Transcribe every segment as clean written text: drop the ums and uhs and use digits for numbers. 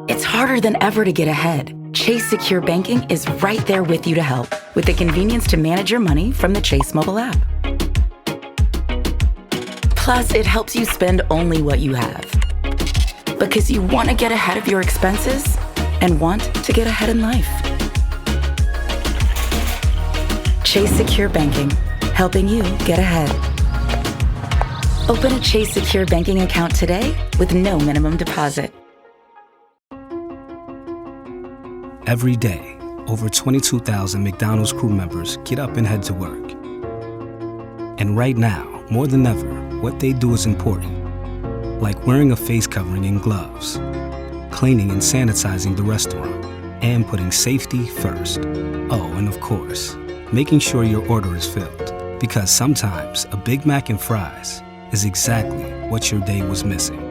It's harder than ever to get ahead. Chase Secure Banking is right there with you to help, with the convenience to manage your money from the Chase mobile app. Plus, it helps you spend only what you have. Because you want to get ahead of your expenses and want to get ahead in life. Chase Secure Banking, helping you get ahead. Open a Chase Secure Banking account today with no minimum deposit. Every day, over 22,000 McDonald's crew members get up and head to work. And right now, more than ever, what they do is important. Like wearing a face covering and gloves, cleaning and sanitizing the restaurant, and putting safety first. Oh, and of course, making sure your order is filled. Because sometimes a Big Mac and fries is exactly what your day was missing.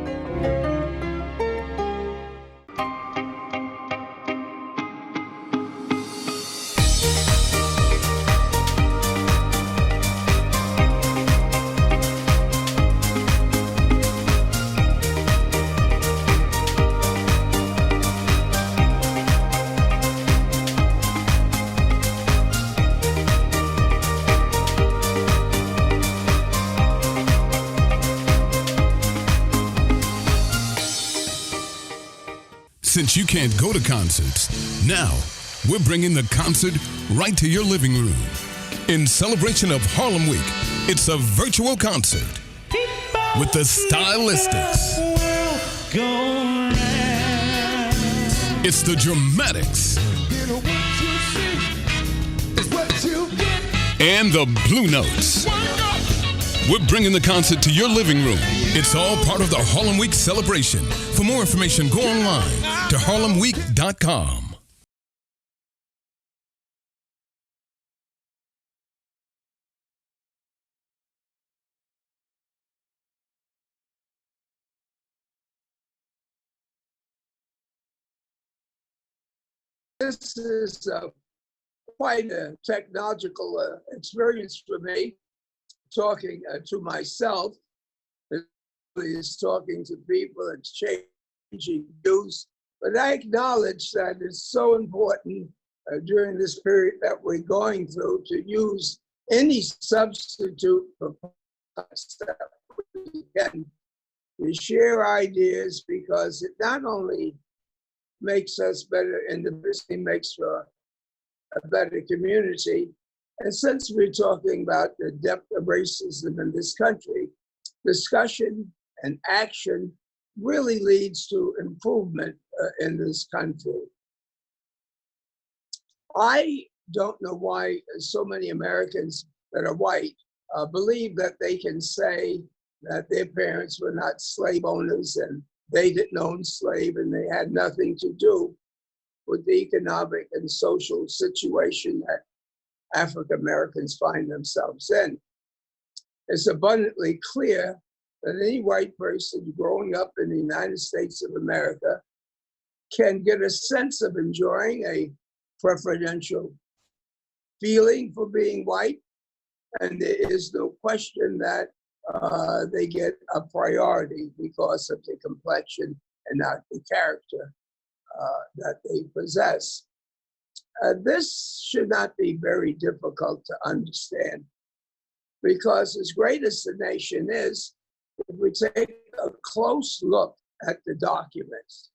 Since you can't go to concerts, now we're bringing the concert right to your living room. In celebration of Harlem Week, it's a virtual concert with the Stylistics. It's the Dramatics. And the Blue Notes. We're bringing the concert to your living room. It's all part of the Harlem Week celebration. For more information, go online to harlemweek.com. This is quite a technological experience for me, talking to myself, is talking to people, exchanging views. But I acknowledge that it's so important during this period that we're going through to use any substitute for podcasts that we can to share ideas, because it not only makes us better individuals, it makes for a better community. And since we're talking about the depth of racism in this country, discussion and action really leads to improvement in this country. I don't know why so many Americans that are white believe that they can say that their parents were not slave owners and they didn't own slaves and they had nothing to do with the economic and social situation that African Americans find themselves in. It's abundantly clear that any white person growing up in the United States of America can get a sense of enjoying a preferential feeling for being white, and there is no question that they get a priority because of the complexion and not the character that they possess. This should not be very difficult to understand, because as great as the nation is, if we take a close look at the documents,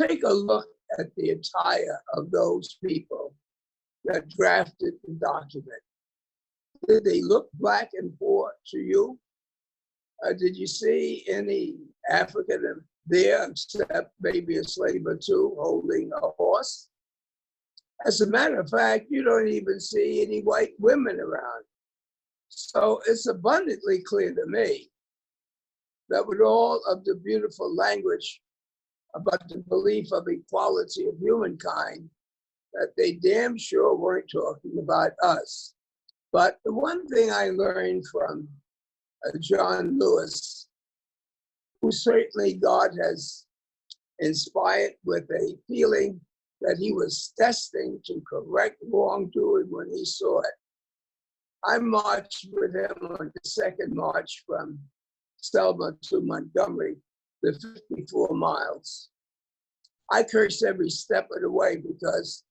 take a look at the attire of those people that drafted the document. Did they look black and poor to you? Did you see any African there except maybe a slave or two holding a horse? As a matter of fact, you don't even see any white women around. So it's abundantly clear to me that with all of the beautiful language about the belief of equality of humankind, that they damn sure weren't talking about us. But the one thing I learned from John Lewis, who certainly God has inspired with a feeling that he was destined to correct wrongdoing when he saw it. I marched with him on the second march from Selma to Montgomery the 54 miles. I cursed every step of the way because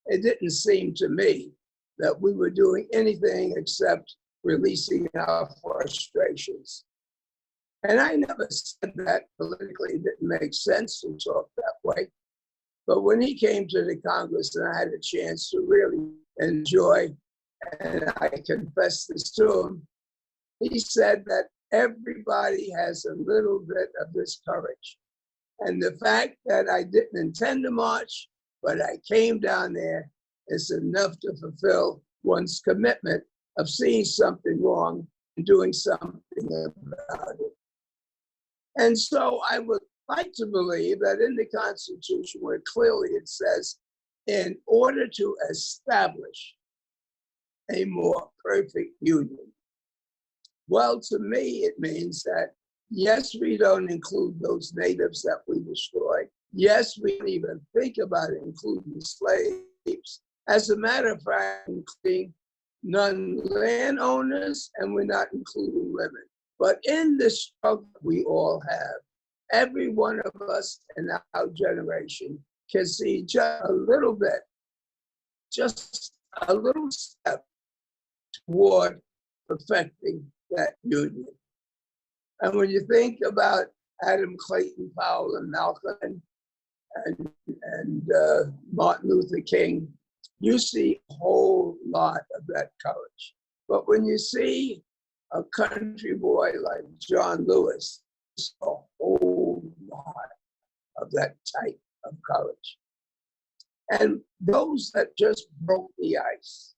it didn't seem to me that we were doing anything except releasing our frustrations. And I never said that politically. It didn't make sense to talk that way. But when he came to the Congress and I had a chance to really enjoy, and I confessed this to him, he said that everybody has a little bit of this courage. And the fact that I didn't intend to march, but I came down there is enough to fulfill one's commitment of seeing something wrong and doing something about it. And so I would like to believe that in the Constitution, where clearly it says, in order to establish a more perfect union. Well, to me, it means that, yes, we don't include those natives that we destroyed. Yes, we don't even think about including slaves. As a matter of fact, including non-landowners, and we're not including women. But in the struggle we all have, every one of us in our generation can see just a little bit, just a little step toward perfecting that union. And when you think about Adam Clayton Powell and Malcolm and Martin Luther King, you see a whole lot of that courage. But when you see a country boy like John Lewis, it's a whole lot of that type of courage. And those that just broke the ice,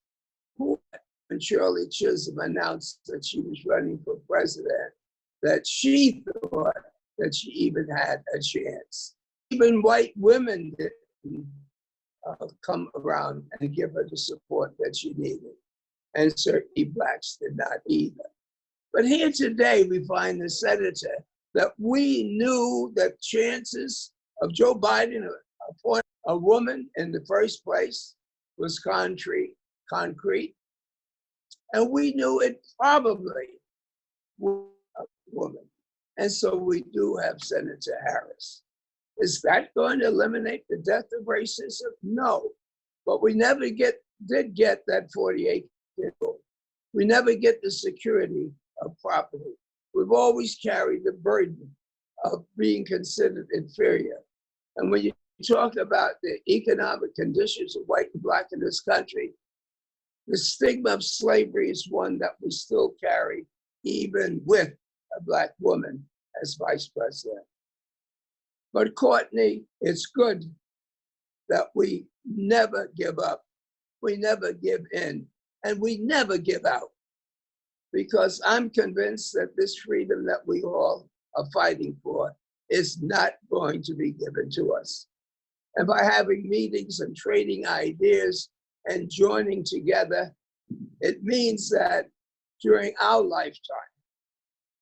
when Shirley Chisholm announced that she was running for president, that she thought that she even had a chance. Even white women didn't come around and give her the support that she needed. And certainly blacks did not either. But here today, we find the senator that we knew that chances of Joe Biden appointing a woman in the first place was concrete. And we knew it probably was a woman. And so we do have Senator Harris. Is that going to eliminate the death of racism? No. But we never did get that 48 rule. We never get the security of property. We've always carried the burden of being considered inferior. And when you talk about the economic conditions of white and black in this country, the stigma of slavery is one that we still carry, even with a black woman as vice president. But Courtney, it's good that we never give up, we never give in, and we never give out. Because I'm convinced that this freedom that we all are fighting for is not going to be given to us. And by having meetings and trading ideas and joining together, it means that during our lifetime,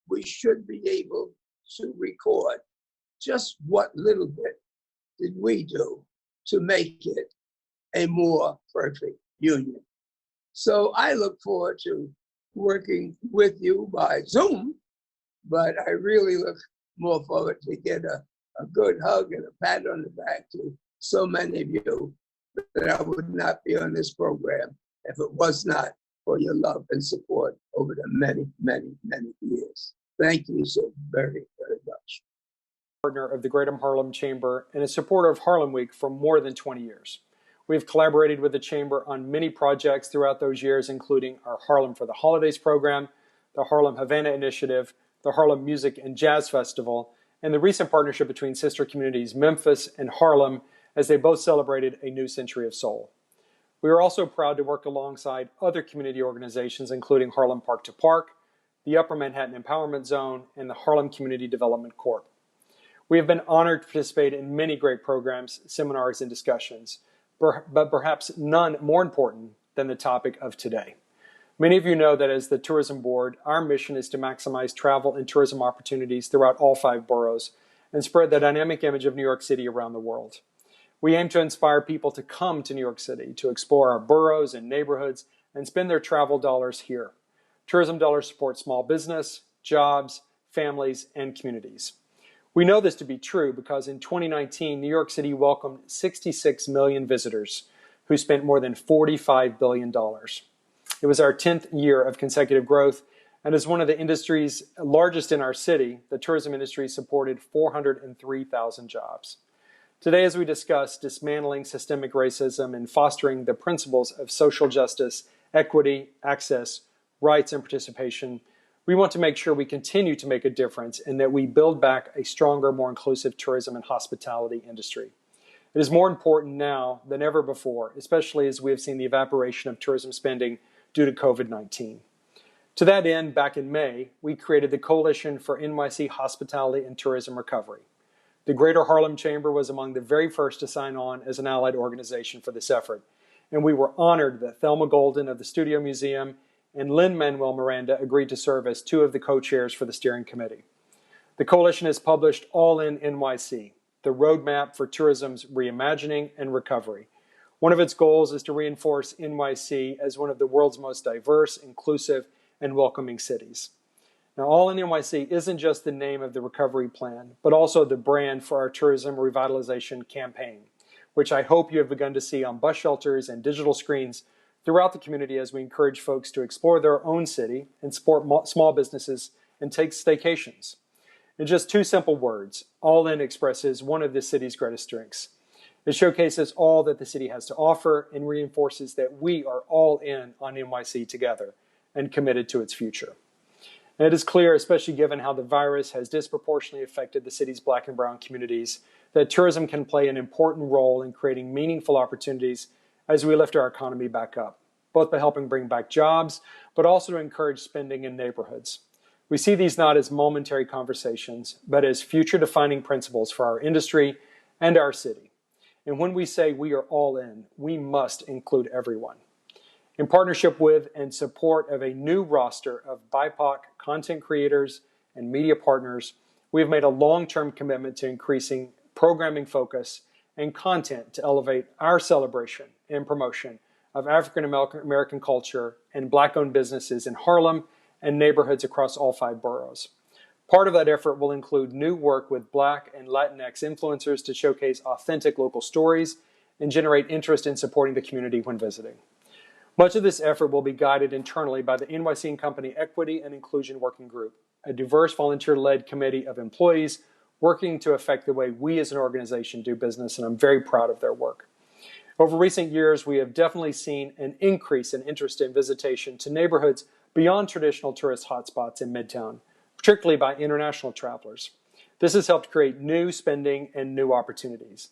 we should be able to record just what little bit did we do to make it a more perfect union. So I look forward to working with you by Zoom, but I really look more forward to get a good hug and a pat on the back to so many of you that I would not be on this program if it was not for your love and support over the many, many, many years. Thank you so very, very much. Partner of the Greater Harlem Chamber and a supporter of Harlem Week for more than 20 years. We've collaborated with the Chamber on many projects throughout those years, including our Harlem for the Holidays program, the Harlem Havana Initiative, the Harlem Music and Jazz Festival, and the recent partnership between sister communities Memphis and Harlem as they both celebrated a new century of soul. We are also proud to work alongside other community organizations, including Harlem Park to Park, the Upper Manhattan Empowerment Zone, and the Harlem Community Development Corp. We have been honored to participate in many great programs, seminars, and discussions, but perhaps none more important than the topic of today. Many of you know that as the Tourism Board, our mission is to maximize travel and tourism opportunities throughout all 5 boroughs and spread the dynamic image of New York City around the world. We aim to inspire people to come to New York City, to explore our boroughs and neighborhoods, and spend their travel dollars here. Tourism dollars support small business, jobs, families, and communities. We know this to be true because in 2019, New York City welcomed 66 million visitors who spent more than $45 billion. It was our 10th year of consecutive growth, and as one of the industries largest in our city, the tourism industry supported 403,000 jobs. Today, as we discuss dismantling systemic racism and fostering the principles of social justice, equity, access, rights, and participation, we want to make sure we continue to make a difference and that we build back a stronger, more inclusive tourism and hospitality industry. It is more important now than ever before, especially as we have seen the evaporation of tourism spending due to COVID-19. To that end, back in May, we created the Coalition for NYC Hospitality and Tourism Recovery. The Greater Harlem Chamber was among the very first to sign on as an allied organization for this effort, and we were honored that Thelma Golden of the Studio Museum and Lin-Manuel Miranda agreed to serve as two of the co-chairs for the steering committee. The coalition has published All In NYC, the roadmap for tourism's reimagining and recovery. One of its goals is to reinforce NYC as one of the world's most diverse, inclusive, and welcoming cities. Now, All In NYC isn't just the name of the recovery plan, but also the brand for our tourism revitalization campaign, which I hope you have begun to see on bus shelters and digital screens throughout the community as we encourage folks to explore their own city and support small businesses and take staycations. In just two simple words, All In expresses one of the city's greatest strengths. It showcases all that the city has to offer and reinforces that we are all in on NYC together and committed to its future. And it is clear, especially given how the virus has disproportionately affected the city's Black and brown communities, that tourism can play an important role in creating meaningful opportunities as we lift our economy back up, both by helping bring back jobs, but also to encourage spending in neighborhoods. We see these not as momentary conversations, but as future-defining principles for our industry and our city. And when we say we are all in, we must include everyone. In partnership with and support of a new roster of BIPOC content creators and media partners, we have made a long-term commitment to increasing programming focus and content to elevate our celebration and promotion of African American culture and Black-owned businesses in Harlem and neighborhoods across all 5 boroughs. Part of that effort will include new work with Black and Latinx influencers to showcase authentic local stories and generate interest in supporting the community when visiting. Much of this effort will be guided internally by the NYC & Company Equity and Inclusion Working Group, a diverse volunteer-led committee of employees working to affect the way we as an organization do business, and I'm very proud of their work. Over recent years, we have definitely seen an increase in interest in visitation to neighborhoods beyond traditional tourist hotspots in Midtown, particularly by international travelers. This has helped create new spending and new opportunities.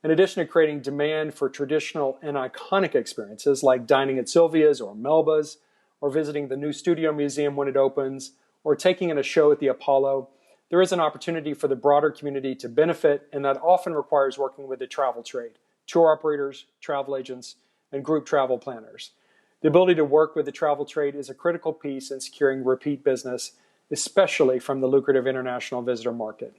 In addition to creating demand for traditional and iconic experiences like dining at Sylvia's or Melba's, or visiting the new Studio Museum when it opens, or taking in a show at the Apollo, there is an opportunity for the broader community to benefit, and that often requires working with the travel trade, tour operators, travel agents, and group travel planners. The ability to work with the travel trade is a critical piece in securing repeat business, especially from the lucrative international visitor market.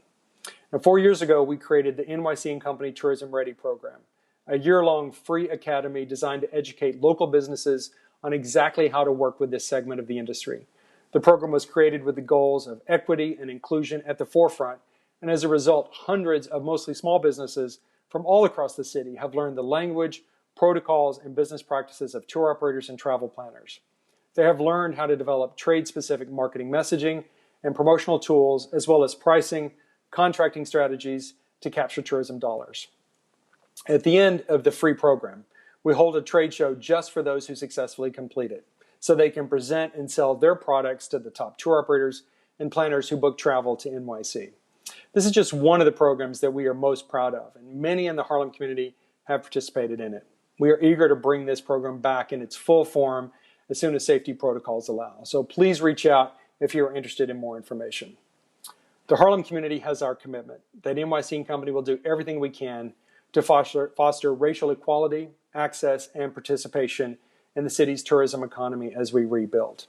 Now, 4 years ago, we created the NYC & Company Tourism Ready program, a year-long free academy designed to educate local businesses on exactly how to work with this segment of the industry. The program was created with the goals of equity and inclusion at the forefront, and as a result, hundreds of mostly small businesses from all across the city have learned the language, protocols, and business practices of tour operators and travel planners. They have learned how to develop trade-specific marketing messaging and promotional tools, as well as pricing, contracting strategies to capture tourism dollars. At the end of the free program, we hold a trade show just for those who successfully complete it, so they can present and sell their products to the top tour operators and planners who book travel to NYC. This is just one of the programs that we are most proud of, and many in the Harlem community have participated in it. We are eager to bring this program back in its full form as soon as safety protocols allow. So please reach out if you are interested in more information. The Harlem community has our commitment that NYC & Company will do everything we can to foster racial equality, access, and participation in the city's tourism economy as we rebuild.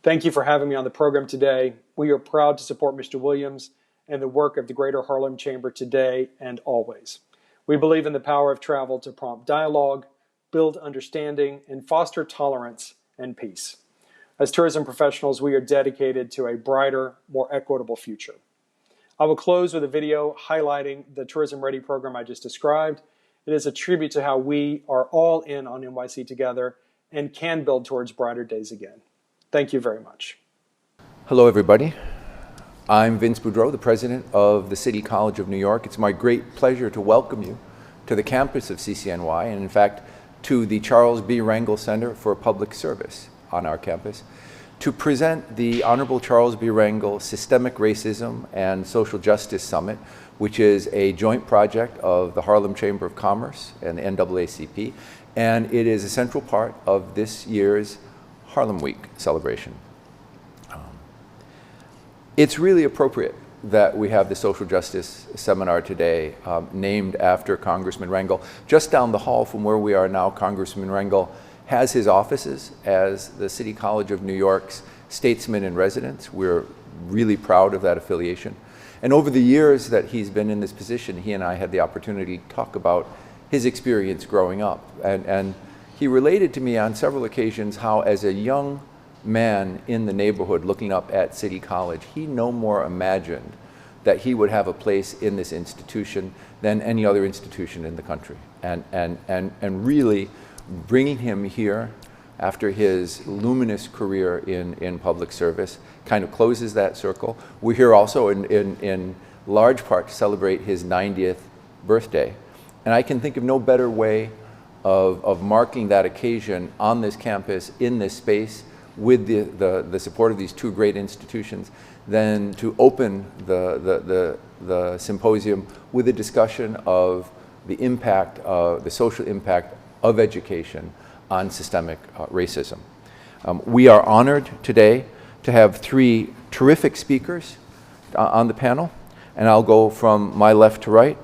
Thank you for having me on the program today. We are proud to support Mr. Williams and the work of the Greater Harlem Chamber today and always. We believe in the power of travel to prompt dialogue, build understanding, and foster tolerance and peace. As tourism professionals, we are dedicated to a brighter, more equitable future. I will close with a video highlighting the Tourism Ready program I just described. It is a tribute to how we are all in on NYC together and can build towards brighter days again. Thank you very much. Hello, everybody. I'm Vince Boudreau, the president of the City College of New York. It's my great pleasure to welcome you to the campus of CCNY, and in fact, to the Charles B. Rangel Center for Public Service on our campus, to present the Honorable Charles B. Rangel Systemic Racism and Social Justice Summit, which is a joint project of the Harlem Chamber of Commerce and the NAACP, and it is a central part of this year's Harlem Week celebration. It's really appropriate that we have the social justice seminar today named after Congressman Rangel. Just down the hall from where we are now, Congressman Rangel has his offices as the City College of New York's statesman in residence. We're really proud of that affiliation. And over the years that he's been in this position, he and I had the opportunity to talk about his experience growing up. And he related to me on several occasions how, as a young man in the neighborhood looking up at City College, he no more imagined that he would have a place in this institution than any other institution in the country. And really bringing him here after his luminous career in public service kind of closes that circle. We're here also in large part to celebrate his 90th birthday. And I can think of no better way of marking that occasion on this campus, in this space, with the support of these two great institutions, than to open the symposium with a discussion of the impact, the social impact of education on systemic racism. We are honored today to have three terrific speakers on the panel, and I'll go from my left to right.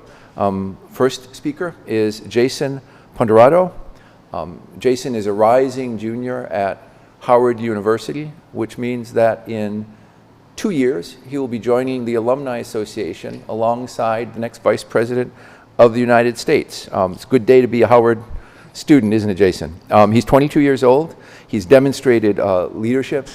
First speaker is Jason Ponderato. Jason is a rising junior at Howard University, which means that in 2 years, he will be joining the Alumni Association alongside the next Vice President of the United States. It's a good day to be a Howard student, isn't it, Jason? He's 22 years old. He's demonstrated leadership,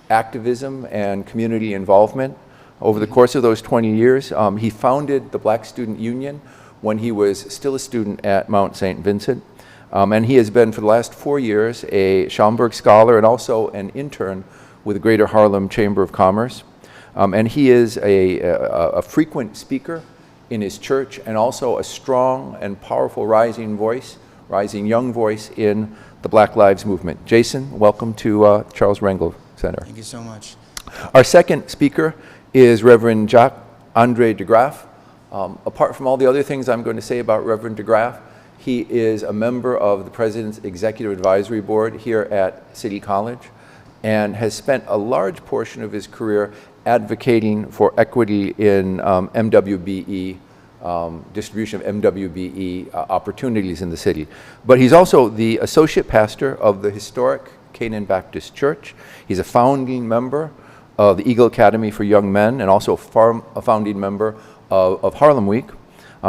activism, and community involvement over the course of those 20 years. He founded the Black Student Union when he was still a student at Mount St. Vincent. And he has been, for the last 4 years, a Schomburg Scholar and also an intern with the Greater Harlem Chamber of Commerce. And he is a frequent speaker in his church and also a strong and powerful rising young voice in the Black Lives Movement. Jason, welcome to Charles Rangel Center. Thank you so much. Our second speaker is Reverend Jacques-André de Graaf. Apart from all the other things I'm going to say about Reverend de Graaf, he is a member of the President's Executive Advisory Board here at City College and has spent a large portion of his career advocating for equity in MWBE, distribution of MWBE opportunities in the city. But he's also the associate pastor of the historic Canaan Baptist Church. He's a founding member of the Eagle Academy for Young Men and also a founding member of Harlem Week.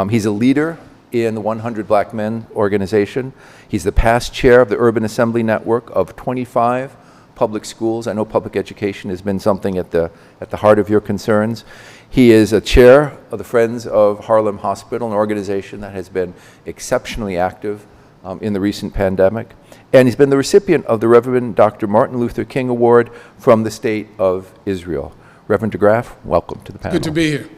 He's a leader in the 100 Black Men organization. He's the past chair of the Urban Assembly Network of 25 public schools. I know public education has been something at the heart of your concerns. He is a chair of the Friends of Harlem Hospital, an organization that has been exceptionally active in the recent pandemic. And he's been the recipient of the Reverend Dr. Martin Luther King Award from the State of Israel. Reverend de Graaf, welcome to the panel. Good to be here.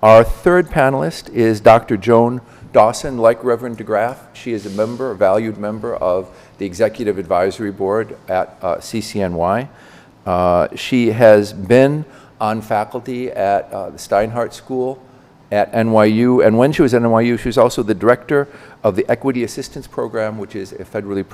Our third panelist is Dr. Joan Dawson. Like Reverend de Graaf, she is a valued member of the Executive Advisory Board at CCNY. She has been on faculty at the Steinhardt School at NYU, and when she was at NYU, she was also the director of the Equity Assistance Program, which is a federally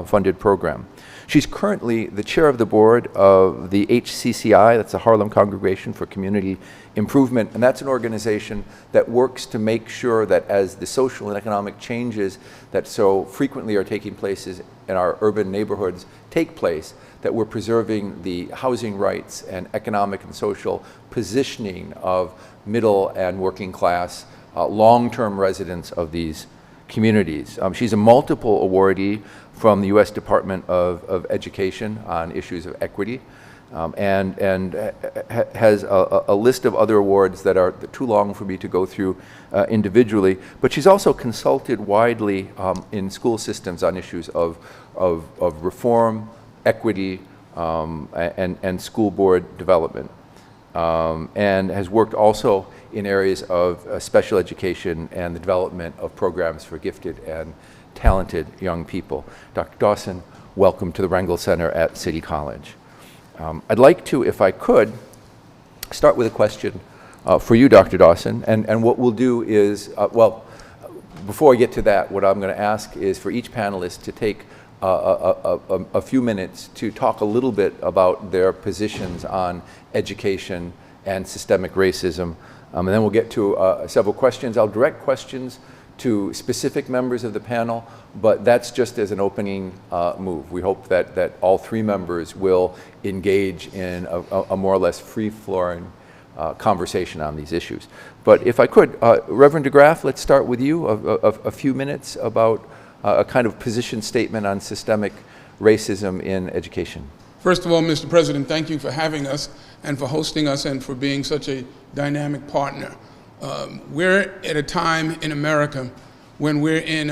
funded program. She's currently the chair of the board of the HCCI, that's the Harlem Congregation for Community Improvement, and that's an organization that works to make sure that as the social and economic changes that so frequently are taking place in our urban neighborhoods take place, that we're preserving the housing rights and economic and social positioning of middle and working class long-term residents of these communities. She's a multiple awardee from the U.S. Department of Education on issues of equity. has a list of other awards that are too long for me to go through individually. But she's also consulted widely in school systems on issues of reform, equity, and school board development, and has worked also in areas of special education and the development of programs for gifted and talented young people. Dr. Dawson, welcome to the Rengel Center at City College. I'd like to, if I could, start with a question for you, Dr. Dawson, and what we'll do is, well, before I get to that, what I'm going to ask is for each panelist to take a few minutes to talk a little bit about their positions on education and systemic racism, and then we'll get to several questions. I'll direct questions to specific members of the panel, but that's just as an opening move. We hope that all three members will engage in a more or less free-flowing conversation on these issues. But if I could, Reverend DeGraff, let's start with you, a few minutes about a kind of position statement on systemic racism in education. First of all, Mr. President, thank you for having us and for hosting us and for being such a dynamic partner. We're at a time in America when we're in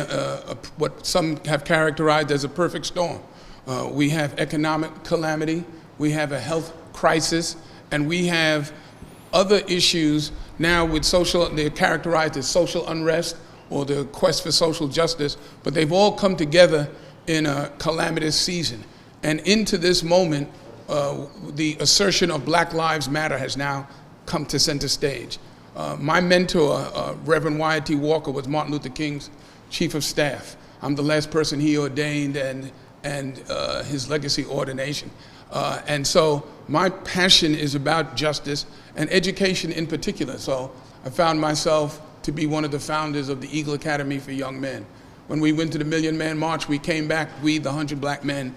what some have characterized as a perfect storm. We have economic calamity, we have a health crisis, and we have other issues now with they're characterized as social unrest or the quest for social justice, but they've all come together in a calamitous season. And into this moment, the assertion of Black Lives Matter has now come to center stage. My mentor, Reverend Wyatt T. Walker, was Martin Luther King's chief of staff. I'm the last person he ordained and his legacy ordination. And so my passion is about justice and education in particular. So I found myself to be one of the founders of the Eagle Academy for Young Men. When we went to the Million Man March, we came back, we, the 100 black men,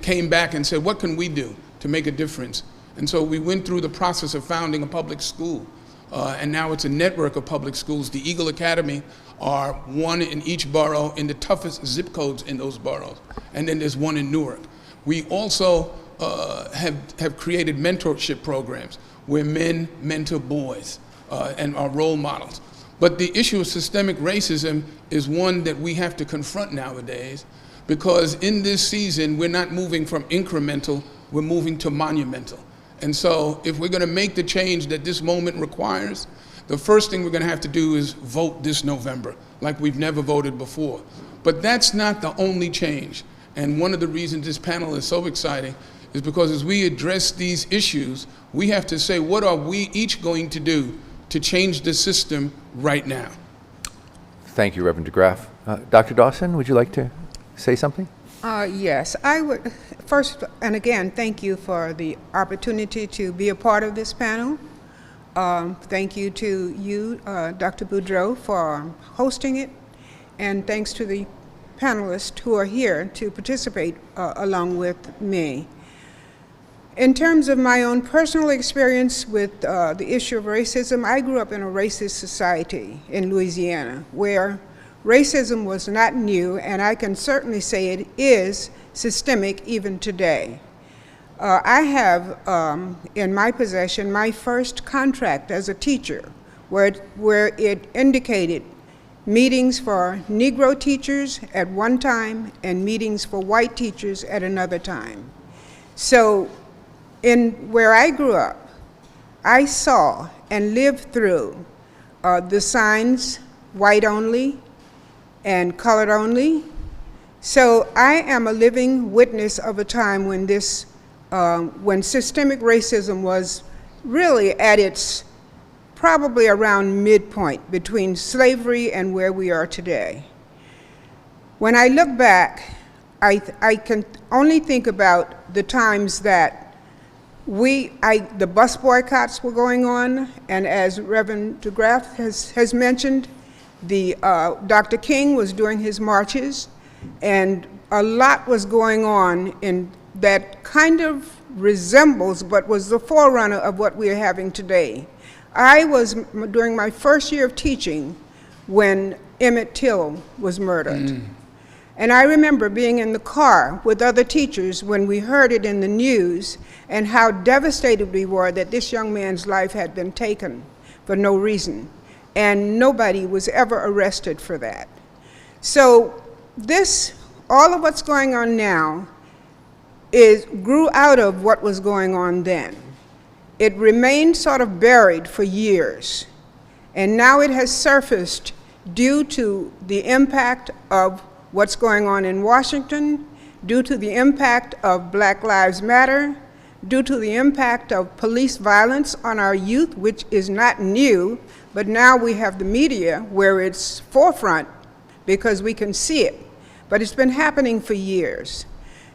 came back and said, what can we do to make a difference? And so we went through the process of founding a public school. And now it's a network of public schools. The Eagle Academy are one in each borough in the toughest zip codes in those boroughs. And then there's one in Newark. We also have created mentorship programs where men mentor boys and are role models. But the issue of systemic racism is one that we have to confront nowadays, because in this season, we're not moving from incremental, we're moving to monumental. And so if we're going to make the change that this moment requires, the first thing we're going to have to do is vote this November, like we've never voted before. But that's not the only change. And one of the reasons this panel is so exciting is because as we address these issues, we have to say, what are we each going to do to change the system right now? Thank you, Reverend DeGraff. Dr. Dawson, would you like to say something? Yes, I would. First, and again, thank you for the opportunity to be a part of this panel. Thank you to you, Dr. Boudreau, for hosting it, and thanks to the panelists who are here to participate along with me. In terms of my own personal experience with the issue of racism, I grew up in a racist society in Louisiana where racism was not new, and I can certainly say it is systemic even today. I have in my possession my first contract as a teacher where it indicated meetings for Negro teachers at one time and meetings for white teachers at another time. So where I grew up, I saw and lived through the signs white only and colored only. So I am a living witness of a time when when systemic racism was really at its probably around midpoint between slavery and where we are today. When I look back, I can only think about the times that the bus boycotts were going on, and as Reverend DeGraff has mentioned, Dr. King was doing his marches, and a lot was going on in that kind of resembles but was the forerunner of what we are having today. I was during my first year of teaching when Emmett Till was murdered. And I remember being in the car with other teachers when we heard it in the news and how devastated we were that this young man's life had been taken for no reason. And nobody was ever arrested for that. So all of what's going on now grew out of what was going on then. It remained sort of buried for years. And now it has surfaced due to the impact of what's going on in Washington, due to the impact of Black Lives Matter, due to the impact of police violence on our youth, which is not new, but now we have the media where it's forefront because we can see it. But it's been happening for years.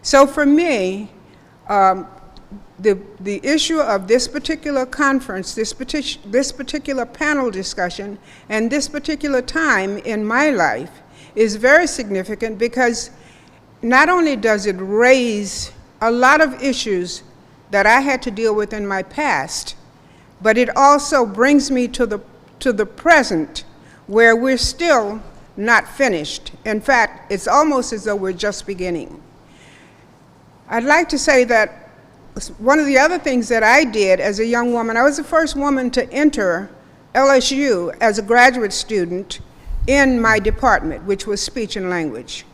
So for me, the issue of this particular conference, this particular panel discussion, and this particular time in my life is very significant because not only does it raise a lot of issues that I had to deal with in my past, but it also brings me to the present where we're still not finished. In fact, it's almost as though we're just beginning. I'd like to say that one of the other things that I did as a young woman, I was the first woman to enter LSU as a graduate student in my department, which was speech and language.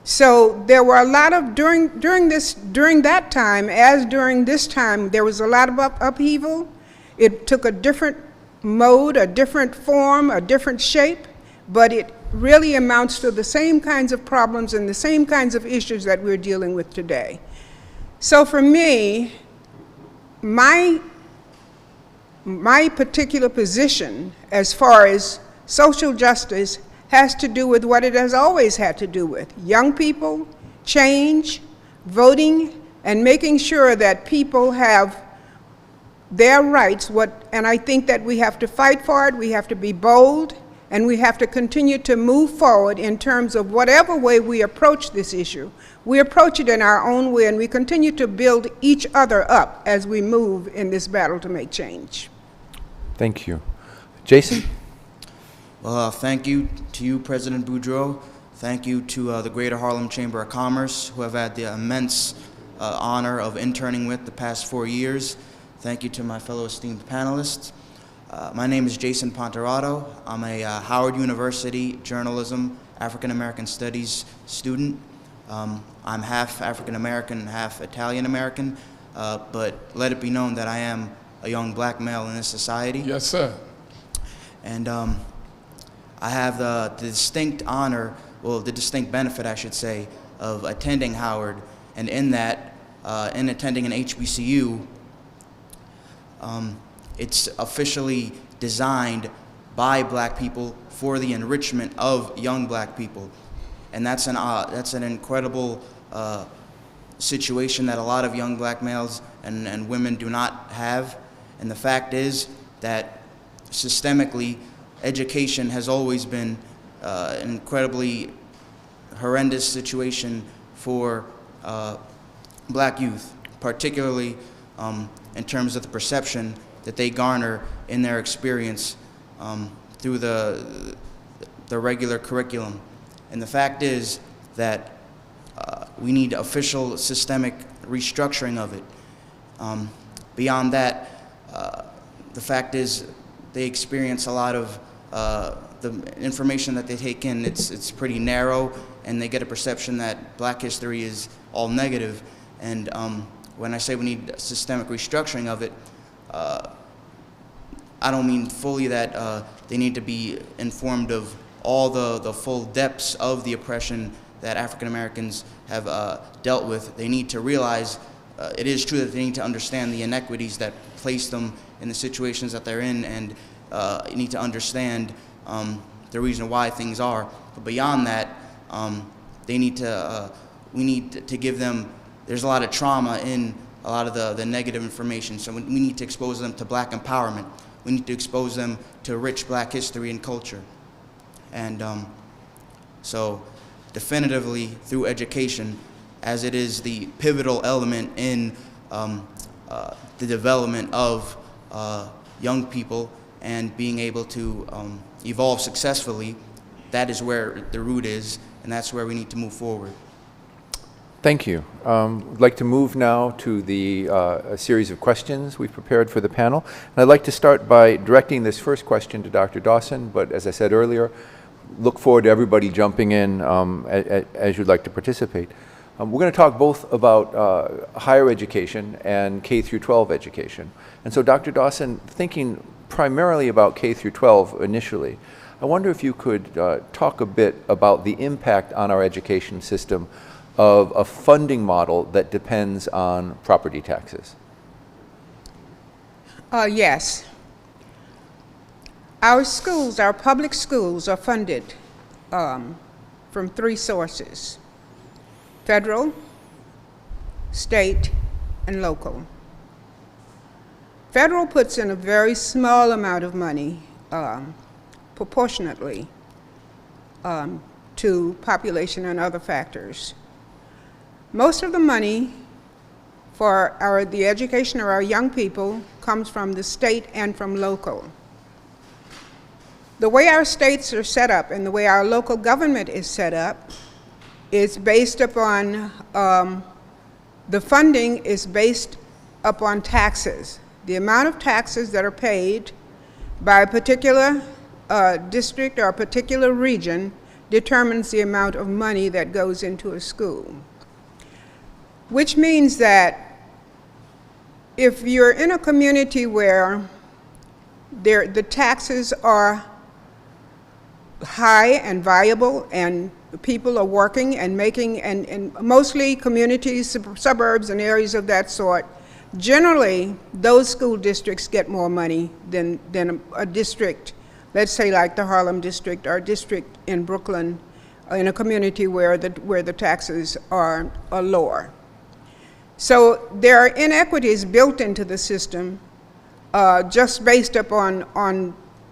So there were a lot of, during that time, as during this time, there was a lot of upheaval. It took a different mode, a different form, a different shape, but it really amounts to the same kinds of problems and the same kinds of issues that we're dealing with today. So for me, my particular position as far as social justice has to do with what it has always had to do with: young people, change, voting, and making sure that people have their rights. And I think that we have to fight for it, we have to be bold, and we have to continue to move forward in terms of whatever way we approach this issue. We approach it in our own way, and we continue to build each other up as we move in this battle to make change. Thank you. Jason? Well, thank you to you, President Boudreaux. Thank you to the Greater Harlem Chamber of Commerce, who I've had the immense honor of interning with the past 4 years. Thank you to my fellow esteemed panelists. My name is Jason Ponterado. I'm a Howard University Journalism, African American Studies student. I'm half African American, half Italian American, but let it be known that I am a young black male in this society. Yes, sir. And I have the distinct honor, well, the distinct benefit, I should say, of attending Howard, and in that, in attending an HBCU, it's officially designed by black people for the enrichment of young black people. And that's an incredible situation that a lot of young black males and women do not have. And the fact is that systemically, education has always been an incredibly horrendous situation for black youth, particularly in terms of the perception that they garner in their experience through the regular curriculum. And the fact is that we need official systemic restructuring of it. Beyond that, the fact is they experience a lot of the information that they take in, it's pretty narrow, and they get a perception that black history is all negative. And when I say we need systemic restructuring of it, I don't mean fully that they need to be informed of all the full depths of the oppression that African Americans have dealt with. They need to realize it is true that they need to understand the inequities that place them in the situations that they're in, and need to understand the reason why things are. But beyond that, they need to, we need to give them, there's a lot of trauma in a lot of the negative information, so we need to expose them to black empowerment. We need to expose them to rich black history and culture. And so definitively through education, as it is the pivotal element in the development of young people and being able to evolve successfully, that is where the root is, and that's where we need to move forward. Thank you. I'd like to move now to a series of questions we've prepared for the panel. And I'd like to start by directing this first question to Dr. Dawson, but as I said earlier, look forward to everybody jumping in as you'd like to participate. We're going to talk both about higher education and K through 12 education. And so Dr. Dawson, thinking primarily about K through 12 initially, I wonder if you could talk a bit about the impact on our education system of a funding model that depends on property taxes. Yes. Our schools, our public schools, are funded from three sources: federal, state, and local. Federal puts in a very small amount of money, proportionately to population and other factors. Most of the money for the education of our young people comes from the state and from local. The way our states are set up and the way our local government is set up is based upon, the funding is based upon taxes. The amount of taxes that are paid by a particular district or a particular region determines the amount of money that goes into a school. Which means that if you're in a community where the taxes are high and viable and people are working and making, and mostly communities, suburbs and areas of that sort, generally those school districts get more money than a district, let's say like the Harlem district or a district in Brooklyn, in a community where the taxes are lower. So there are inequities built into the system just based upon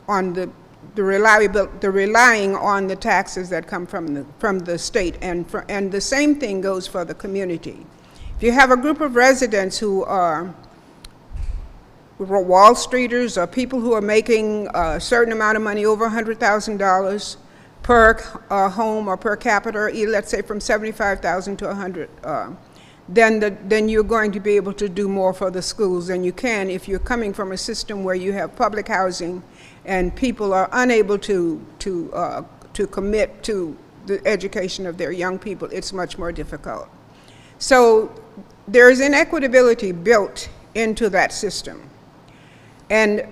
the relying on the taxes that come from the state, and the same thing goes for the community. If you have a group of residents who are Wall Streeters or people who are making a certain amount of money, over $100,000 per home or per capita, let's say from $75,000 to $100,000, then you're going to be able to do more for the schools than you can if you're coming from a system where you have public housing and people are unable to commit to the education of their young people. It's much more difficult. So there's inequitability built into that system. And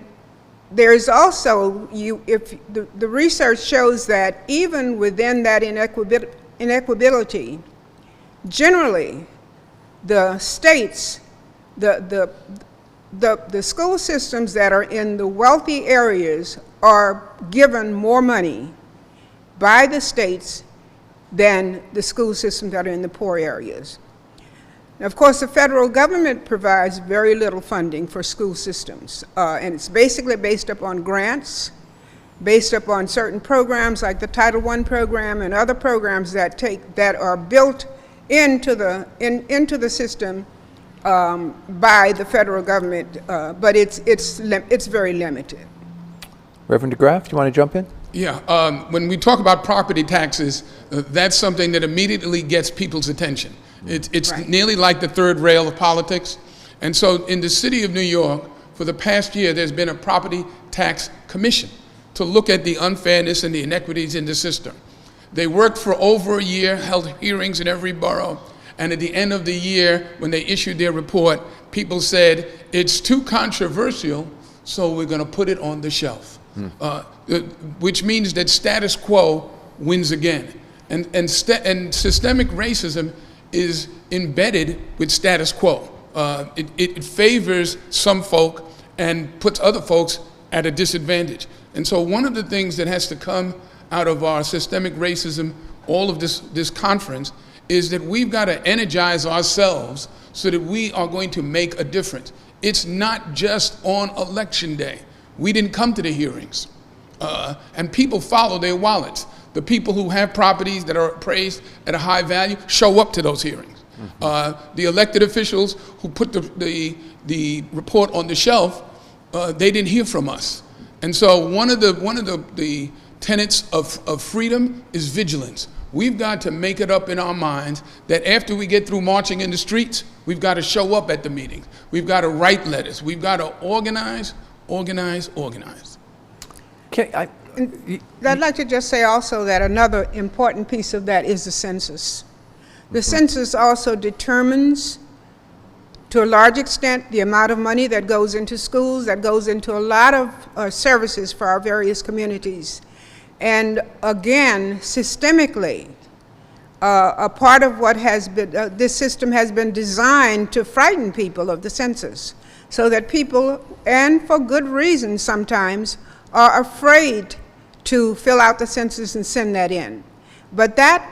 there's also, the research shows that even within that inequitability, generally, the states, the school systems that are in the wealthy areas are given more money by the states than the school systems that are in the poor areas. Now, of course, the federal government provides very little funding for school systems, and it's basically based upon grants, based upon certain programs like the Title I program and other programs that are built into the system by the federal government, but it's very limited. Reverend DeGraff, do you want to jump in? Yeah, when we talk about property taxes, that's something that immediately gets people's attention. It's right. Nearly like the third rail of politics. And so in the city of New York, for the past year, there's been a property tax commission to look at the unfairness and the inequities in the system. They worked for over a year, held hearings in every borough, and at the end of the year, when they issued their report, people said, it's too controversial, so we're gonna put it on the shelf. Which means that status quo wins again. And systemic racism is embedded with status quo. It favors some folk and puts other folks at a disadvantage. And so one of the things that has to come out of our systemic racism, all of this conference, is that we've got to energize ourselves so that we are going to make a difference. It's not just on election day. We didn't come to the hearings. And people follow their wallets. The people who have properties that are appraised at a high value show up to those hearings. The elected officials who put the report on the shelf, they didn't hear from us. And so one of the tenets of freedom is vigilance. We've got to make it up in our minds that after we get through marching in the streets, we've got to show up at the meetings. We've got to write letters. We've got to organize, organize, organize. I'd like to just say also that another important piece of that is the census. The census also determines, to a large extent, the amount of money that goes into schools, that goes into a lot of services for our various communities. And again, systemically, a part of what has been, this system has been designed to frighten people of the census, so that people, and for good reason sometimes, are afraid to fill out the census and send that in. But that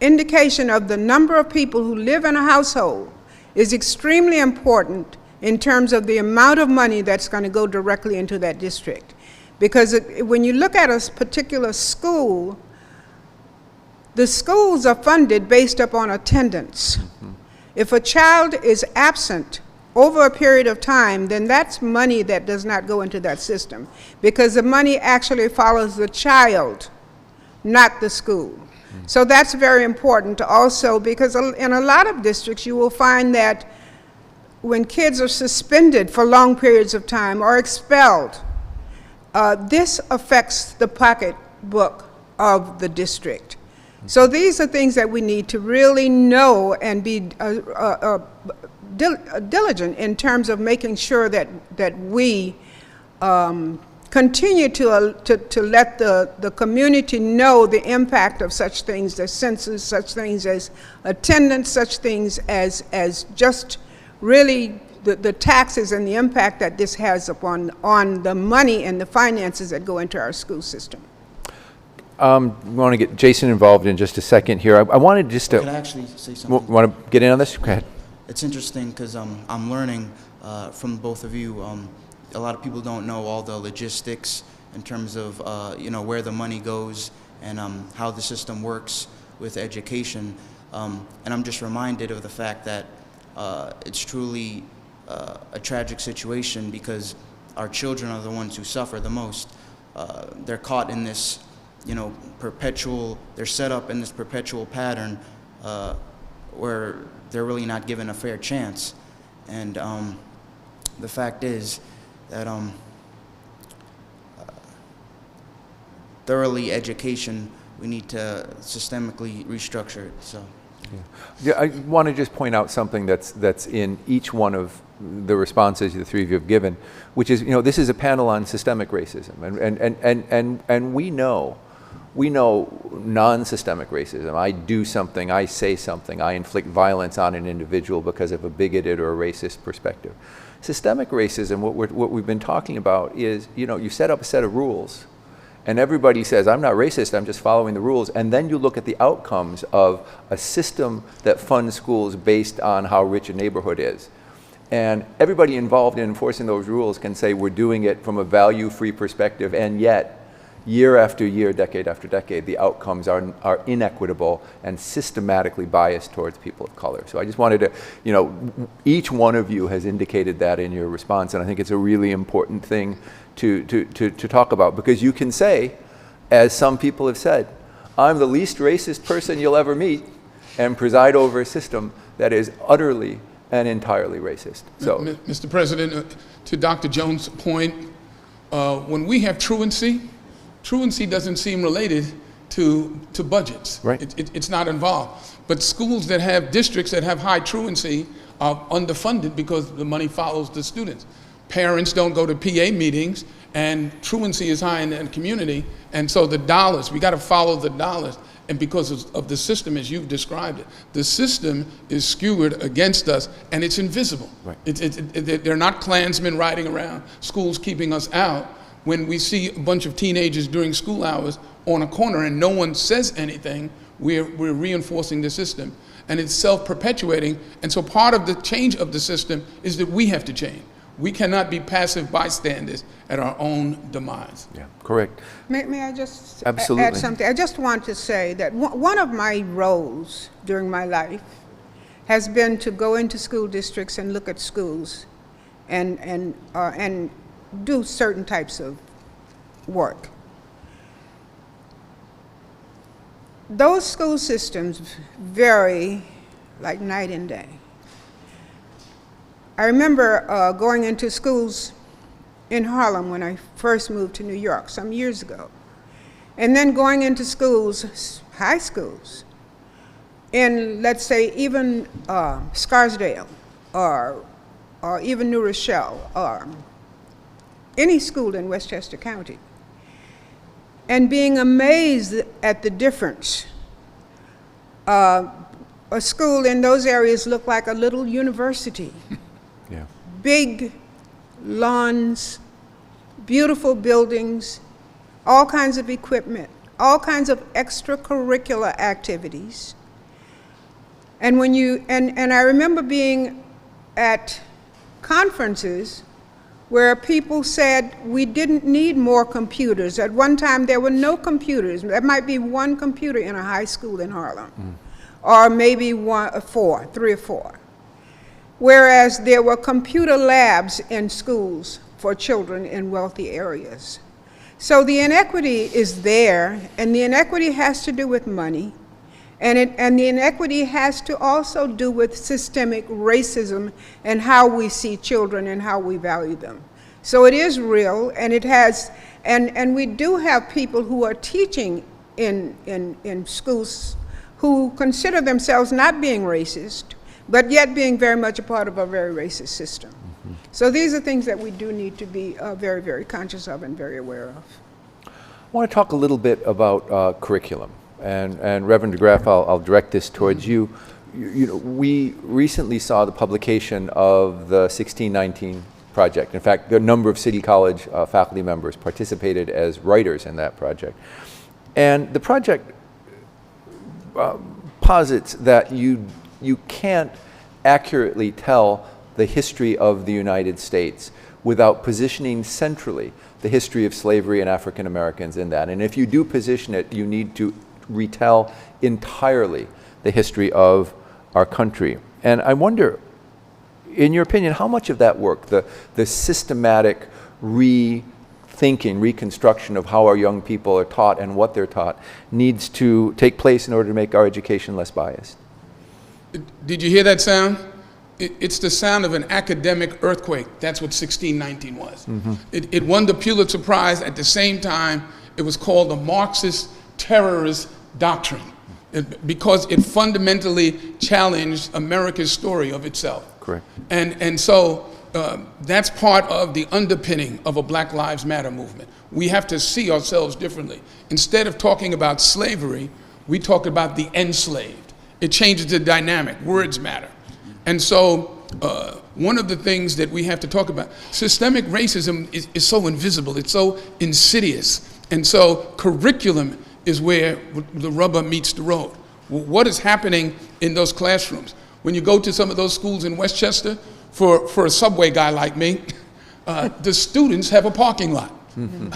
indication of the number of people who live in a household is extremely important in terms of the amount of money that's going to go directly into that district. Because when you look at a particular school, the schools are funded based upon attendance. If a child is absent over a period of time, then that's money that does not go into that system, because the money actually follows the child, not the school. So that's very important also, because in a lot of districts you will find that when kids are suspended for long periods of time or expelled, this affects the pocketbook of the district. So these are things that we need to really know and be diligent in terms of making sure that we continue to let the community know the impact of such things as census, such things as attendance, such things as just really the taxes and the impact that this has on the money and the finances that go into our school system. We want to get Jason involved in just a second here. I wanted just to... Can I actually say something? Want to get in on this? Go ahead. It's interesting because I'm learning from both of you. A lot of people don't know all the logistics in terms of where the money goes and how the system works with education. And I'm just reminded of the fact that it's truly a tragic situation, because our children are the ones who suffer the most. They're caught in this, they're set up in this perpetual pattern where they're really not given a fair chance. And the fact is that thoroughly education, we need to systemically restructure it. So. Yeah, I want to just point out something that's in each one of the responses the three of you have given, which is, this is a panel on systemic racism, and we know non-systemic racism. I do something, I say something, I inflict violence on an individual because of a bigoted or a racist perspective. Systemic racism, what we've been talking about is, you set up a set of rules, and everybody says, I'm not racist, I'm just following the rules. And then you look at the outcomes of a system that funds schools based on how rich a neighborhood is. And everybody involved in enforcing those rules can say we're doing it from a value-free perspective, and yet, year after year, decade after decade, the outcomes are inequitable and systematically biased towards people of color. So I just wanted to, each one of you has indicated that in your response, and I think it's a really important thing to talk about, because you can say, as some people have said, I'm the least racist person you'll ever meet, and preside over a system that is utterly and entirely racist. So, Mr. President, to Dr. Jones' point, when we have truancy doesn't seem related to budgets. Right. It's not involved. But schools that have districts that have high truancy are underfunded because the money follows the students. Parents don't go to PA meetings, and truancy is high in the community, and so the dollars, we got to follow the dollars. And because of the system as you've described it, the system is skewed against us, and it's invisible. Right. They're not Klansmen riding around schools keeping us out. When we see a bunch of teenagers during school hours on a corner and no one says anything, we're reinforcing the system. And it's self-perpetuating, and so part of the change of the system is that we have to change. We cannot be passive bystanders at our own demise. yeah, correct. May I just Absolutely. add something? I just want to say that one of my roles during my life has been to go into school districts and look at schools and do certain types of work. those school systems vary like night and day. I remember going into schools in Harlem when I first moved to New York some years ago, and then going into schools, high schools, in, let's say, even Scarsdale or even New Rochelle or any school in Westchester County, and being amazed at the difference. A school in those areas looked like a little university. Yeah. Big lawns, beautiful buildings, all kinds of equipment, all kinds of extracurricular activities. And when you, and I remember being at conferences where people said we didn't need more computers. At one time there were no computers. There might be one computer in a high school in Harlem, or maybe three or four. Whereas there were computer labs in schools for children in wealthy areas. So the inequity is there, and the inequity has to do with money, and the inequity has to also do with systemic racism and how we see children and how we value them. So it is real, and it has, and we do have people who are teaching in schools who consider themselves not being racist, but yet being very much a part of a very racist system. Mm-hmm. So these are things that we do need to be very, very conscious of and very aware of. I want to talk a little bit about curriculum. And Reverend DeGraff, I'll direct this towards you. You know, we recently saw the publication of the 1619 project. In fact, a number of City College faculty members participated as writers in that project. And the project posits that you can't accurately tell the history of the United States without positioning centrally the history of slavery and African Americans in that. And if you do position it, you need to retell entirely the history of our country. And I wonder, in your opinion, how much of that work, the systematic rethinking, reconstruction of how our young people are taught and what they're taught, needs to take place in order to make our education less biased? Did you hear that sound? It's the sound of an academic earthquake. That's what 1619 was. Mm-hmm. It won the Pulitzer Prize. At the same time, it was called the Marxist terrorist doctrine, because it fundamentally challenged America's story of itself. Correct. And so that's part of the underpinning of a Black Lives Matter movement. We have to see ourselves differently. Instead of talking about slavery, we talk about the enslaved. It changes the dynamic. Words matter. And so one of the things that we have to talk about, systemic racism is so invisible, it's so insidious. And so curriculum is where the rubber meets the road. What is happening in those classrooms? When you go to some of those schools in Westchester, for a subway guy like me, the students have a parking lot. Mm-hmm.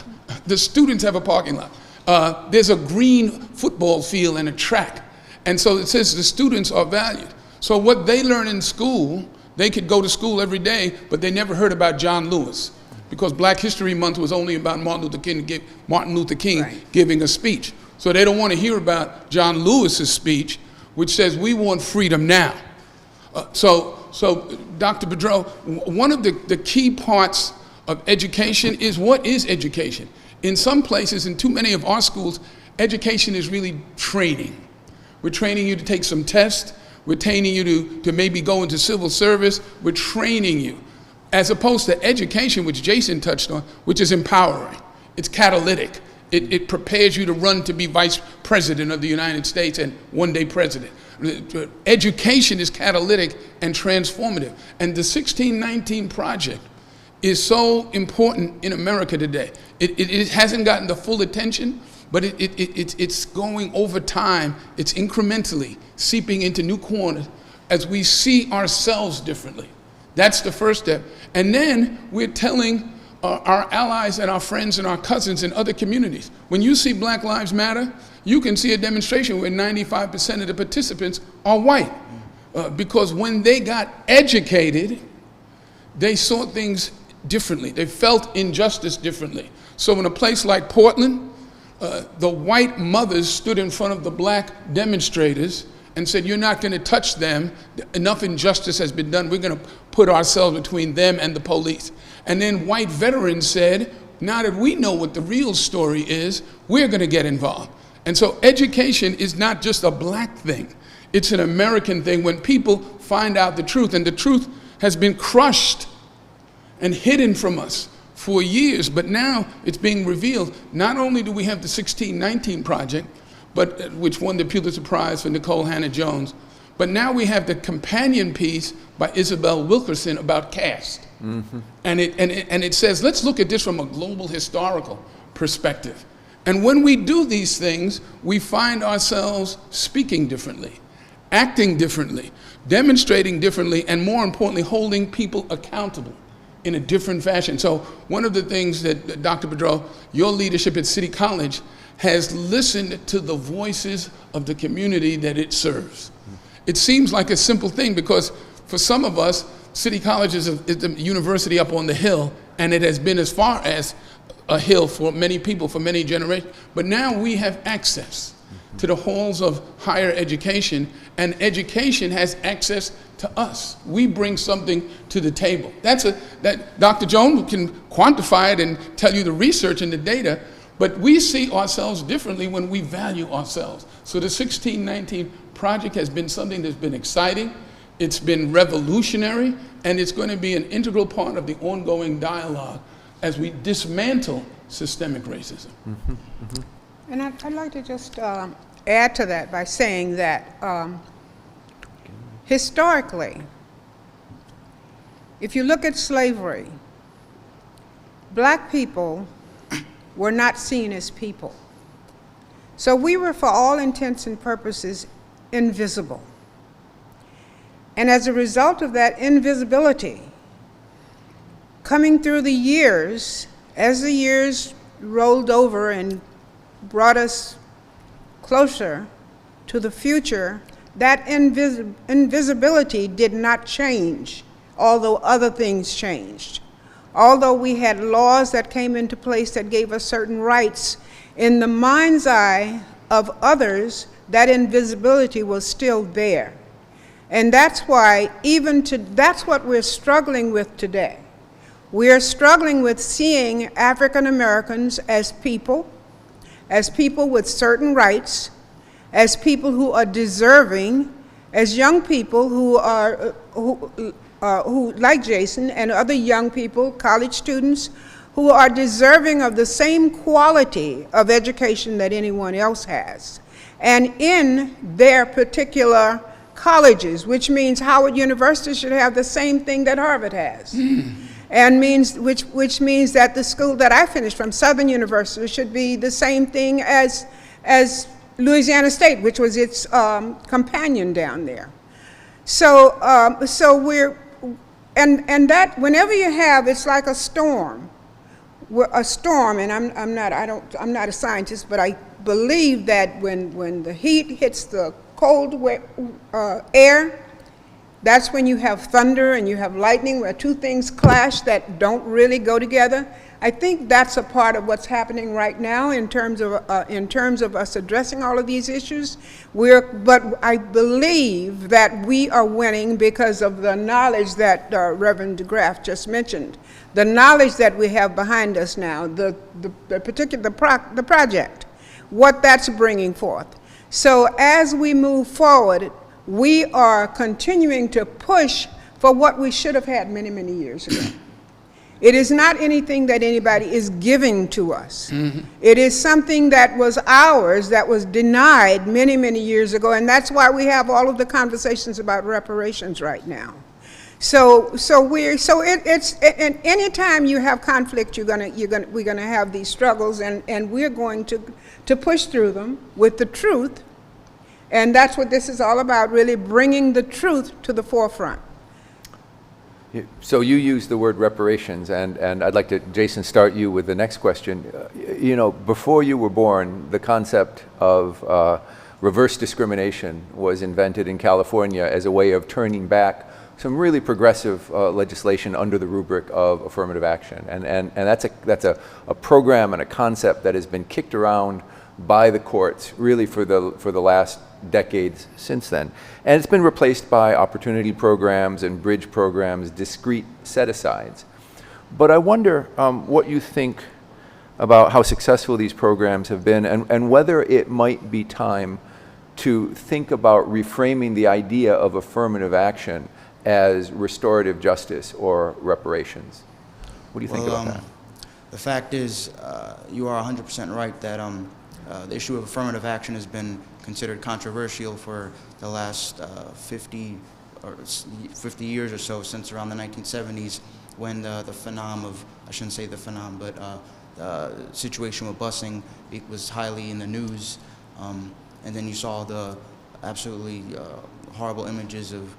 The students have a parking lot. There's a green football field and a track. And so it says the students are valued. So what they learn in school, they could go to school every day, but they never heard about John Lewis, because Black History Month was only about Martin Luther King right. giving a speech. So they don't want to hear about John Lewis's speech, which says we want freedom now. So Dr. Boudreau, one of the key parts of education is, what is education? In some places, in too many of our schools, education is really training. We're training you to take some tests. We're training you to maybe go into civil service. We're training you. As opposed to education, which Jason touched on, which is empowering. It's catalytic. It prepares you to run to be vice president of the United States and one day president. Education is catalytic and transformative. And the 1619 Project is so important in America today. It hasn't gotten the full attention, but it's going over time. It's incrementally seeping into new corners as we see ourselves differently. That's the first step. And then we're telling our allies and our friends and our cousins in other communities, when you see Black Lives Matter, you can see a demonstration where 95% of the participants are white. Because when they got educated, they saw things differently. They felt injustice differently. So in a place like Portland, The white mothers stood in front of the black demonstrators and said, you're not going to touch them. Enough injustice has been done. We're going to put ourselves between them and the police. And then white veterans said, now that we know what the real story is, we're going to get involved. And so education is not just a black thing. It's an American thing when people find out the truth. And the truth has been crushed and hidden from us for years, but now it's being revealed. Not only do we have the 1619 Project, which won the Pulitzer Prize for Nicole Hannah-Jones, but now we have the companion piece by Isabel Wilkerson about caste. Mm-hmm. And it says, let's look at this from a global historical perspective. And when we do these things, we find ourselves speaking differently, acting differently, demonstrating differently, and more importantly, holding people accountable in a different fashion. So one of the things that Dr. Boudreau, your leadership at City College has listened to the voices of the community that it serves. It seems like a simple thing because for some of us, City College is a university up on the hill, and it has been as far as a hill for many people for many generations. But now we have access to the halls of higher education, and education has access to us. We bring something to the table. That Dr. Jones can quantify it and tell you the research and the data, but we see ourselves differently when we value ourselves. So the 1619 Project has been something that's been exciting, it's been revolutionary, and it's going to be an integral part of the ongoing dialogue as we dismantle systemic racism. Mm-hmm. Mm-hmm. And I'd like to just add to that by saying that historically, if you look at slavery, black people were not seen as people. So we were, for all intents and purposes, invisible. And as a result of that invisibility, coming through the years, as the years rolled over and brought us closer to the future, that invisibility did not change, although other things changed. Although we had laws that came into place that gave us certain rights, in the mind's eye of others, that invisibility was still there. And that's why that's what we're struggling with today. We're struggling with seeing African Americans as people with certain rights, as people who are deserving, as young people who like Jason and other young people, college students, who are deserving of the same quality of education that anyone else has. And in their particular colleges, which means Howard University should have the same thing that Harvard has. And which means that the school that I finished from, Southern University, should be the same thing as Louisiana State, which was its companion down there. So that whenever you have, it's like a storm. And I'm not a scientist, but I believe that when the heat hits the cold air, that's when you have thunder and you have lightning, where two things clash that don't really go together. I think that's a part of what's happening right now in terms of us addressing all of these issues. But I believe that we are winning because of the knowledge that Reverend DeGraff just mentioned, the knowledge that we have behind us now, the project, what that's bringing forth. So as we move forward, we are continuing to push for what we should have had many, many years ago. It is not anything that anybody is giving to us. Mm-hmm. It is something that was ours, that was denied many, many years ago, and that's why we have all of the conversations about reparations right now. And anytime you have conflict, we're gonna have these struggles, and we're going to push through them with the truth. And that's what this is all about, really bringing the truth to the forefront. So you use the word reparations, and I'd like to, Jason, start you with the next question. Before you were born, the concept of reverse discrimination was invented in California as a way of turning back some really progressive legislation under the rubric of affirmative action. And that's a program and a concept that has been kicked around by the courts really for the last decades since then. And it's been replaced by opportunity programs and bridge programs, discrete set-asides. But I wonder what you think about how successful these programs have been, and whether it might be time to think about reframing the idea of affirmative action as restorative justice or reparations. What do you think about that? The fact is, you are 100% right that the issue of affirmative action has been considered controversial for the last 50 years or so, since around the 1970s, when the phenom of, I shouldn't say the phenom, but the situation with busing, it was highly in the news. And then you saw the absolutely horrible images of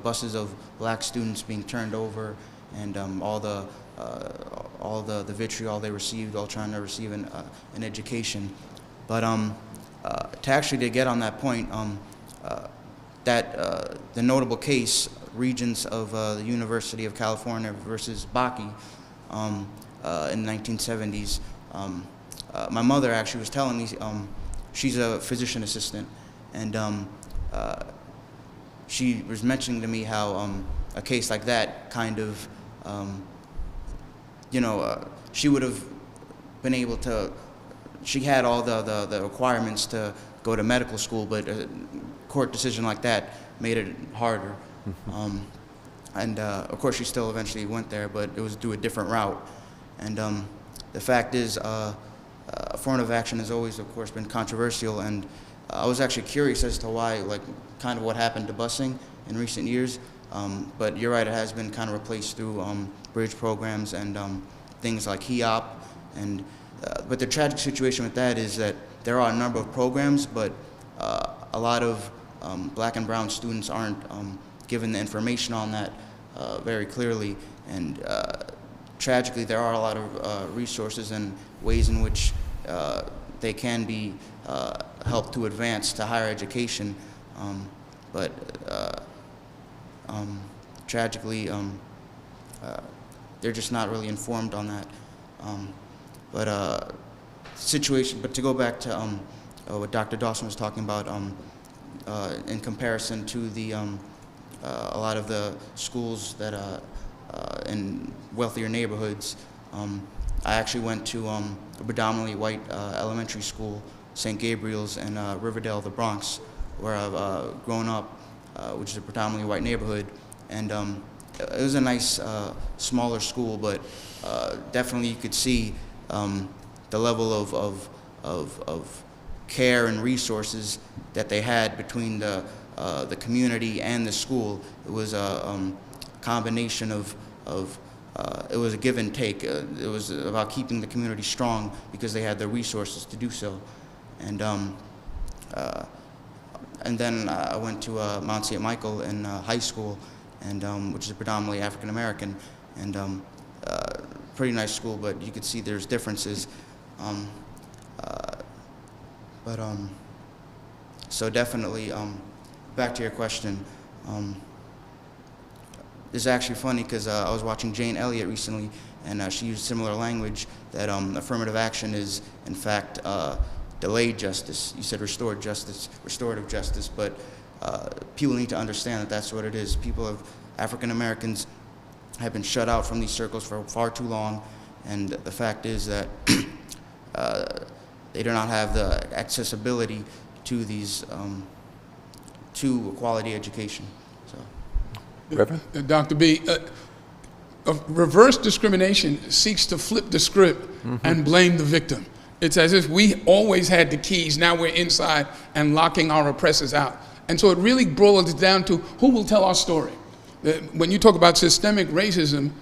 buses of black students being turned over, and all the vitriol they received while trying to receive an education. But to actually get on that point, the notable case, Regents of the University of California versus Bakke, in the 1970s, my mother actually was telling me, she's a physician assistant, and she was mentioning to me how a case like that kind of, she would have been able to, she had all the requirements to go to medical school, but a court decision like that made it harder. And of course she still eventually went there, but it was through a different route. And the fact is, affirmative action has always, of course, been controversial, and I was actually curious as to why, like, kind of what happened to busing in recent years. But you're right, it has been kind of replaced through bridge programs and things like HEOP. And but the tragic situation with that is that there are a number of programs, but a lot of black and brown students aren't given the information on that very clearly. And tragically, there are a lot of resources and ways in which they can be helped to advance to higher education, but tragically, they're just not really informed on that. But to go back to what Dr. Dawson was talking about, in comparison to the a lot of the schools that in wealthier neighborhoods, I actually went to a predominantly white elementary school, St. Gabriel's in Riverdale, the Bronx, where I've grown up, which is a predominantly white neighborhood. And it was a nice, smaller school, but definitely you could see the level of care and resources that they had between the community and the school. It was a combination of it was a give and take. It was about keeping the community strong because they had the resources to do so. And then I went to Mount St. Michael in high school, and which is predominantly African American, and pretty nice school, but you could see there's differences. So definitely, back to your question. It's actually funny because I was watching Jane Elliott recently, and she used similar language that affirmative action is, in fact, delayed justice. You said restorative justice, but people need to understand that that's what it is. African Americans have been shut out from these circles for far too long, and the fact is that they do not have the accessibility to these to quality education. So. Reverend? Dr. B, reverse discrimination seeks to flip the script and blame the victim. It's as if we always had the keys, now we're inside and locking our oppressors out. And so it really boils down to who will tell our story. When you talk about systemic racism,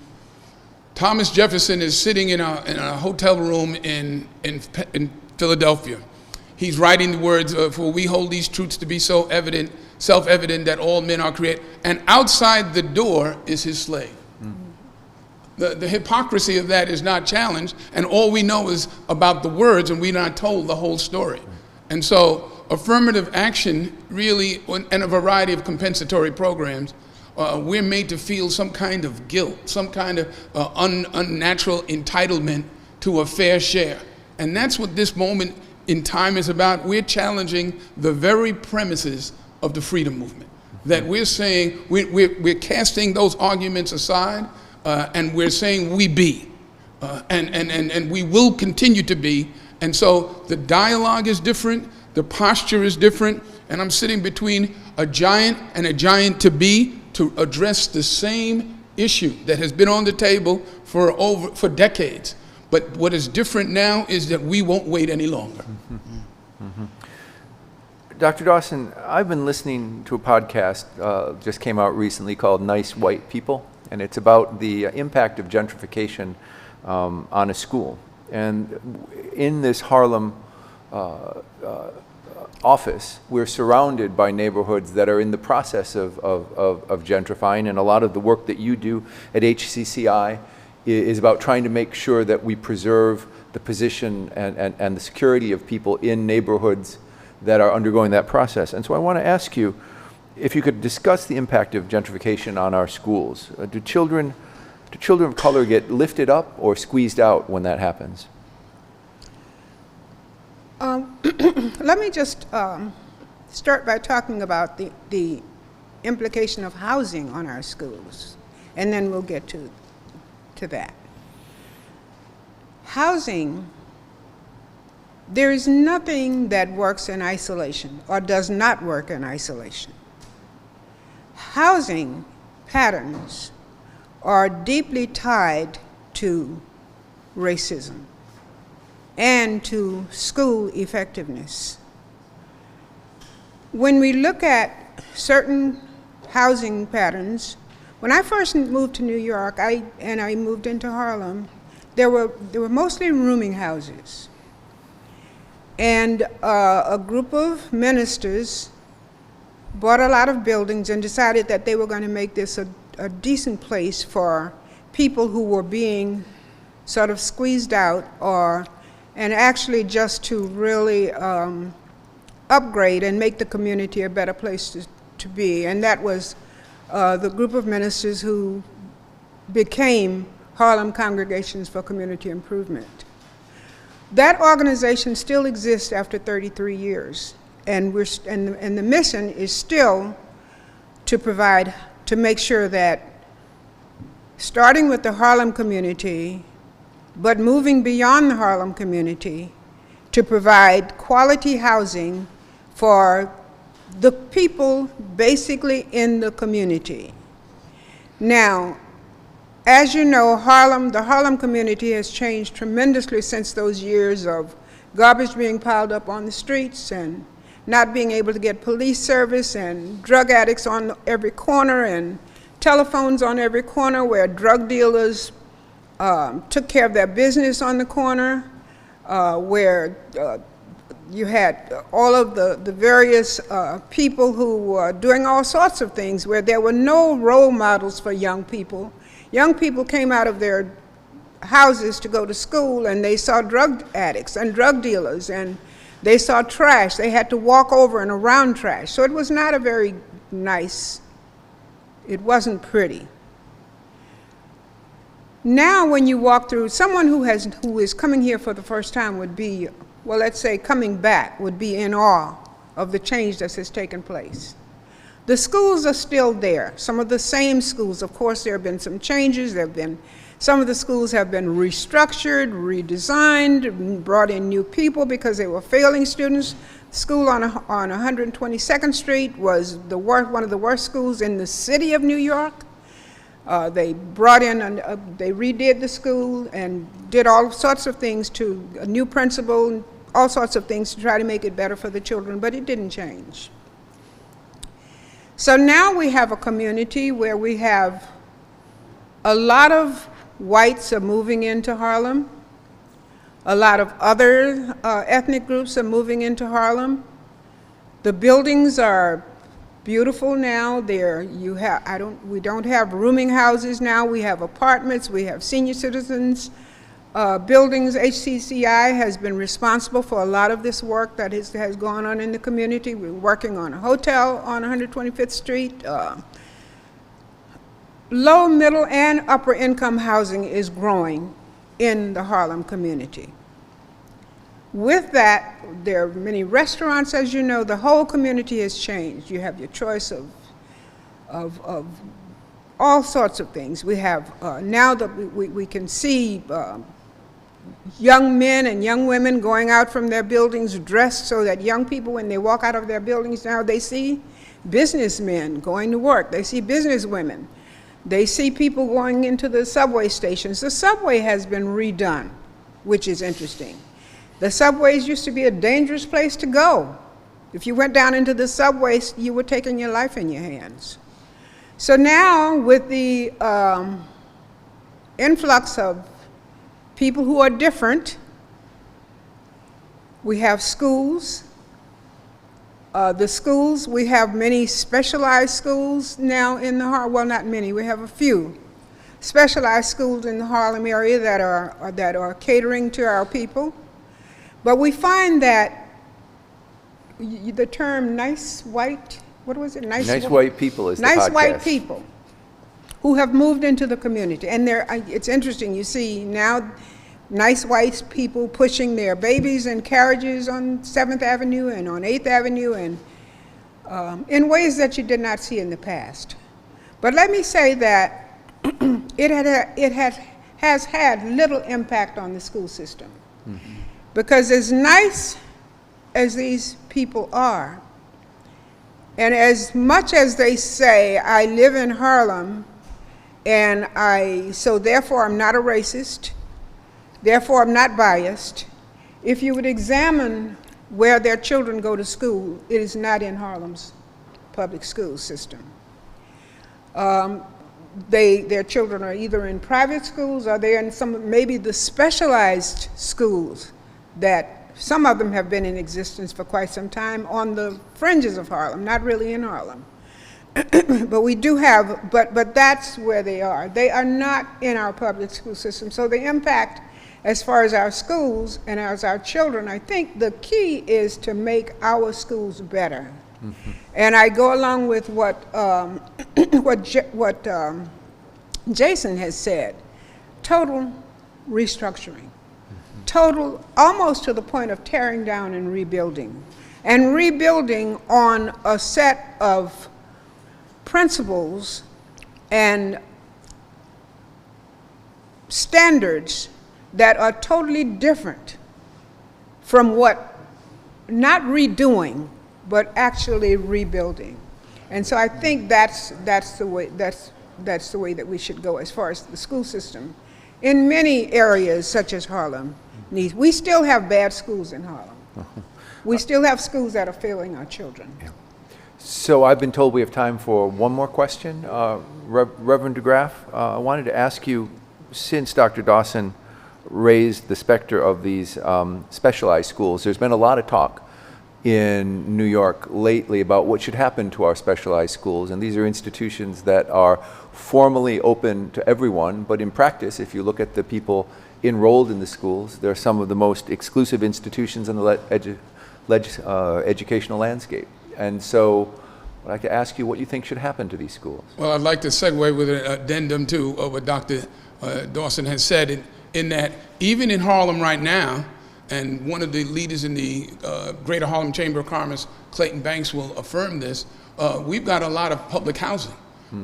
Thomas Jefferson is sitting in a hotel room in Philadelphia. He's writing the words, for we hold these truths to be so evident, self-evident that all men are created. And outside the door is his slave. The hypocrisy of that is not challenged, and all we know is about the words, and we're not told the whole story. And so affirmative action really, and a variety of compensatory programs, we're made to feel some kind of guilt, some kind of unnatural entitlement to a fair share. And that's what this moment in time is about. We're challenging the very premises of the freedom movement. That we're saying, we're casting those arguments aside, and we're saying we be. And we will continue to be. And so the dialogue is different, the posture is different, and I'm sitting between a giant and a giant to be to address the same issue that has been on the table for decades. But what is different now is that we won't wait any longer. Dr. Dawson, I've been listening to a podcast, just came out recently, called Nice White People, and it's about the impact of gentrification on a school. And in this Harlem office, we're surrounded by neighborhoods that are in the process of gentrifying, and a lot of the work that you do at HCCI is about trying to make sure that we preserve the position and the security of people in neighborhoods that are undergoing that process. And so I want to ask you if you could discuss the impact of gentrification on our schools. Do children of color get lifted up or squeezed out when that happens? Let me just start by talking about the implication of housing on our schools, and then we'll get to that. Housing, there is nothing that works in isolation or does not work in isolation. Housing patterns are deeply tied to racism and to school effectiveness. When we look at certain housing patterns, when I first moved to New York, I moved into Harlem, there were mostly rooming houses. And a group of ministers bought a lot of buildings and decided that they were going to make this a decent place for people who were being sort of squeezed out, and actually just to really upgrade and make the community a better place to be. And that was the group of ministers who became Harlem Congregations for Community Improvement. That organization still exists after 33 years, and the mission is still to make sure that, starting with the Harlem community, but moving beyond the Harlem community, to provide quality housing for the people basically in the community. Now, as you know, the Harlem community has changed tremendously since those years of garbage being piled up on the streets and not being able to get police service, and drug addicts on every corner, and telephones on every corner where drug dealers took care of their business on the corner, where you had all of the various people who were doing all sorts of things, where there were no role models for young people. Young people came out of their houses to go to school, and they saw drug addicts and drug dealers, and they saw trash. They had to walk over and around trash. So it was not a very nice, it wasn't pretty. Now when you walk through, someone who is coming here for the first time would be, well, let's say coming back, would be in awe of the change that has taken place. The schools are still there, some of the same schools. Of course, there have been some changes. Some of the schools have been restructured, redesigned, brought in new people because they were failing students. School on 122nd Street was one of the worst schools in the city of New York. They brought in, they redid the school and did all sorts of things to a new principal, all sorts of things to try to make it better for the children, but it didn't change. So now we have a community where we have a lot of whites are moving into Harlem. A lot of other ethnic groups are moving into Harlem. The buildings are beautiful now. We don't have rooming houses now. We have apartments. We have senior citizens buildings. HCCI has been responsible for a lot of this work that has gone on in the community. We're working on a hotel on 125th Street. Low, middle, and upper income housing is growing in the Harlem community. With that, there are many restaurants, as you know. The whole community has changed. You have your choice of all sorts of things. We have, now that we can see young men and young women going out from their buildings dressed so that young people, when they walk out of their buildings now, they see businessmen going to work. They see businesswomen. They see people going into the subway stations. The subway has been redone, which is interesting. The subways used to be a dangerous place to go. If you went down into the subways, you were taking your life in your hands. So now, with the influx of people who are different, we have schools. The schools, we have many specialized schools now in the Harlem. Well, not many, we have a few specialized schools in the Harlem area that are catering to our people. But we find that the term nice white, what was it? Nice white people is the nice podcast. White people who have moved into the community. And it's interesting, you see now nice white people pushing their babies in carriages on 7th Avenue and on 8th Avenue and in ways that you did not see in the past. But let me say that it has had little impact on the school system. Mm-hmm. Because as nice as these people are, and as much as they say, I live in Harlem, and so therefore I'm not a racist, therefore I'm not biased, if you would examine where their children go to school, it is not in Harlem's public school system. Their children are either in private schools or they're in maybe the specialized schools that some of them have been in existence for quite some time on the fringes of Harlem, not really in Harlem. But we do have, but that's where they are. They are not in our public school system. So the impact as far as our schools and as our children, I think the key is to make our schools better. Mm-hmm. And I go along with what Jason has said, total restructuring. Total, almost to the point of tearing down and rebuilding on a set of principles and standards that are totally different from what, not redoing, but actually rebuilding. And so I think that's the way that we should go as far as the school system. In many areas, such as Harlem, we still have bad schools in Harlem. We still have schools that are failing our children. Yeah. So I've been told we have time for one more question. Reverend DeGraff, I wanted to ask you, since Dr. Dawson raised the specter of these specialized schools, there's been a lot of talk in New York lately about what should happen to our specialized schools. And these are institutions that are formally open to everyone, but in practice, if you look at the people enrolled in the schools, they're some of the most exclusive institutions in the educational landscape. And so I'd like to ask you what you think should happen to these schools. Well, I'd like to segue with an addendum to what Dr. Dawson has said, in that even in Harlem right now, and one of the leaders in the Greater Harlem Chamber of Commerce, Clayton Banks, will affirm this, we've got a lot of public housing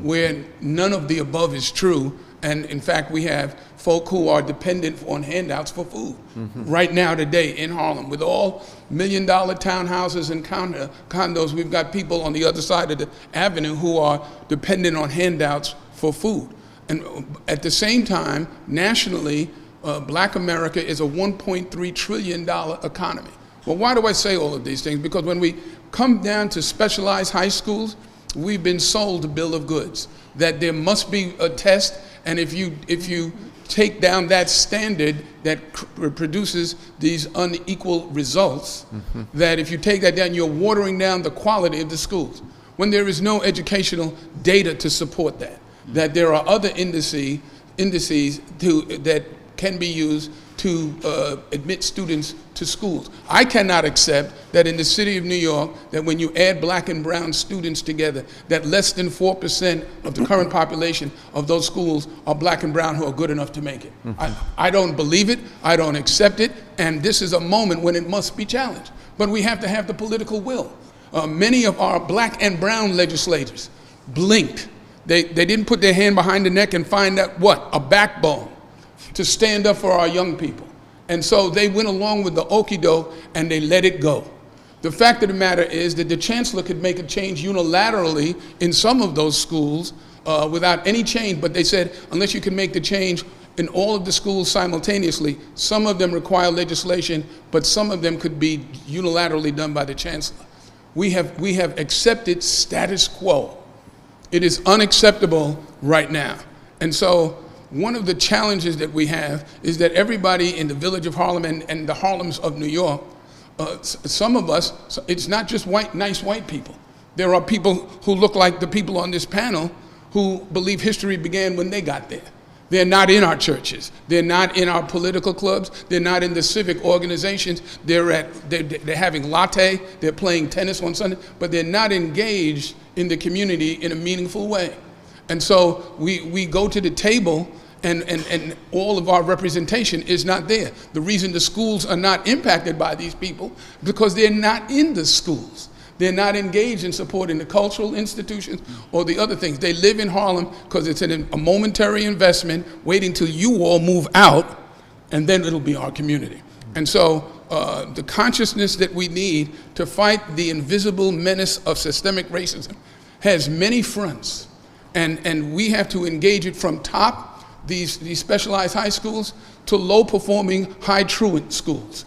where none of the above is true. And in fact, we have folk who are dependent on handouts for food right now today in Harlem. With all $1 million townhouses and condos, we've got people on the other side of the avenue who are dependent on handouts for food. And at the same time, nationally, Black America is a $1.3 trillion economy. Well, why do I say all of these things? Because when we come down to specialized high schools, we've been sold a bill of goods, that there must be a test, and if you take down that standard that produces these unequal results, that if you take that down, you're watering down the quality of the schools, when there is no educational data to support that, that there are other indices that can be used to admit students to schools. I cannot accept that in the city of New York, that when you add black and brown students together, that less than 4% of the current population of those schools are black and brown who are good enough to make it. I don't believe it, I don't accept it, and this is a moment when it must be challenged. But we have to have the political will. Many of our black and brown legislators blinked. They didn't put their hand behind the neck and find out what? A backbone to stand up for our young people. And so they went along with the okie doke and they let it go. The fact of the matter is that the chancellor could make a change unilaterally in some of those schools without any change, but they said unless you can make the change in all of the schools simultaneously, some of them require legislation, but some of them could be unilaterally done by the chancellor. We have accepted status quo. It is unacceptable right now. And so one of the challenges that we have is that everybody in the village of Harlem and the Harlems of New York, some of us, it's not just nice white people. There are people who look like the people on this panel who believe history began when they got there. They're not in our churches. They're not in our political clubs. They're not in the civic organizations. They're having latte. They're playing tennis on Sunday, but they're not engaged in the community in a meaningful way. And so we go to the table and all of our representation is not there. The reason the schools are not impacted by these people because they're not in the schools. They're not engaged in supporting the cultural institutions or the other things. They live in Harlem because it's a momentary investment, waiting till you all move out, and then it'll be our community. And so the consciousness that we need to fight the invisible menace of systemic racism has many fronts. And we have to engage it from top, these specialized high schools, to low-performing, high-truant schools.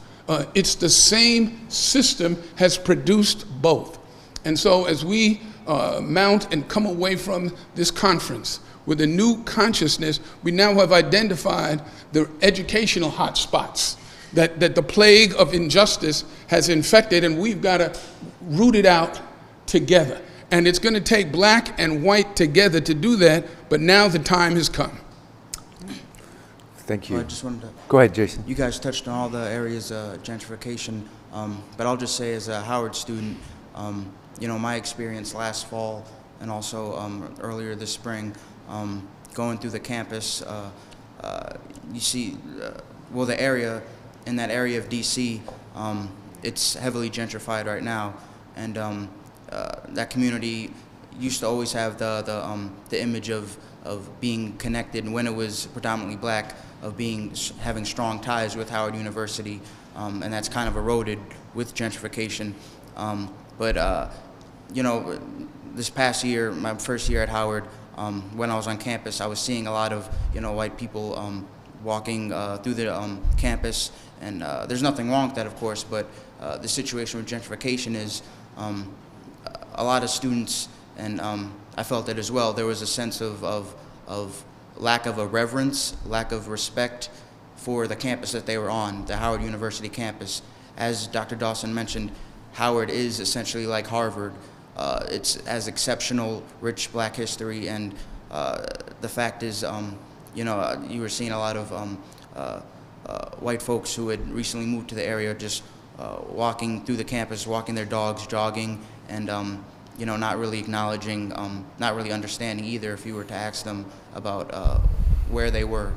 It's the same system has produced both. And so as we mount and come away from this conference with a new consciousness, we now have identified the educational hotspots that the plague of injustice has infected, and we've got to root it out together. And it's going to take black and white together to do that, but now the time has come. Thank you. I just wanted to... Go ahead, Jason. You guys touched on all the areas of gentrification, but I'll just say as a Howard student, you know, my experience last fall and also earlier this spring, going through the campus, you see, well, the area, in that area of DC, it's heavily gentrified right now, and that community used to always have the image of being connected, and when it was predominantly black, of having strong ties with Howard University, and that's kind of eroded with gentrification. But you know, this past year, my first year at Howard, when I was on campus, I was seeing a lot of white people walking through the campus, and there's nothing wrong with that, of course. But the situation with gentrification is a lot of students, and I felt it as well. There was a sense of lack of a reverence, lack of respect for the campus that they were on, the Howard University campus. As Dr. Dawson mentioned, Howard is essentially like Harvard. It's as exceptional, rich black history, and the fact is, you were seeing a lot of white folks who had recently moved to the area just walking through the campus, walking their dogs, jogging, and not really acknowledging, not really understanding either if you were to ask them about where they were.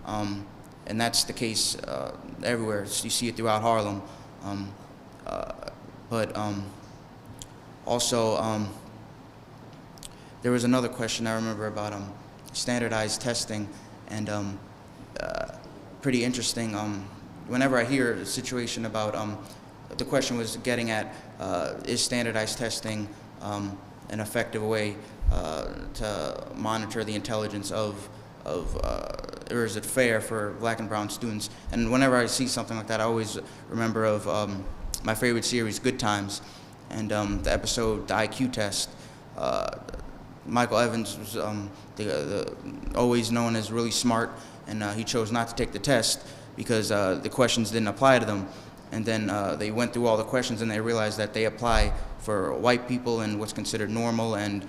And that's the case everywhere. You see it throughout Harlem. But also, there was another question I remember about standardized testing, and pretty interesting. Whenever I hear a situation about, the question was getting at, is standardized testing an effective way to monitor the intelligence of or is it fair for black and brown students? And whenever I see something like that, I always remember of my favorite series, Good Times, and the episode, The IQ Test. Michael Evans was always known as really smart, and he chose not to take the test because the questions didn't apply to them. And then they went through all the questions and they realized that they apply for white people and what's considered normal and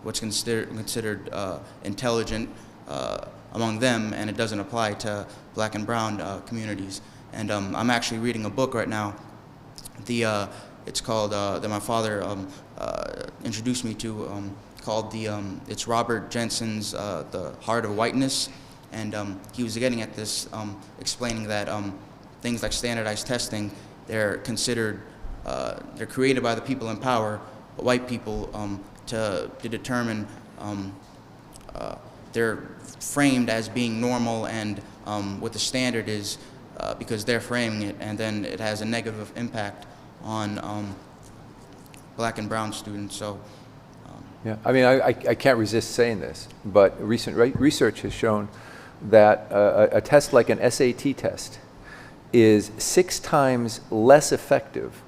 what's considered intelligent among them, and it doesn't apply to black and brown communities. And I'm actually reading a book right now. It's called, that my father introduced me to, called it's Robert Jensen's The Heart of Whiteness. And he was getting at this, explaining that things like standardized testing, they're considered, they're created by the people in power, white people, to determine, they're framed as being normal, and what the standard is, because they're framing it, and then it has a negative impact on black and brown students. So, yeah, I mean, I can't resist saying this, but recent research has shown that a test like an SAT test is 6 times less effective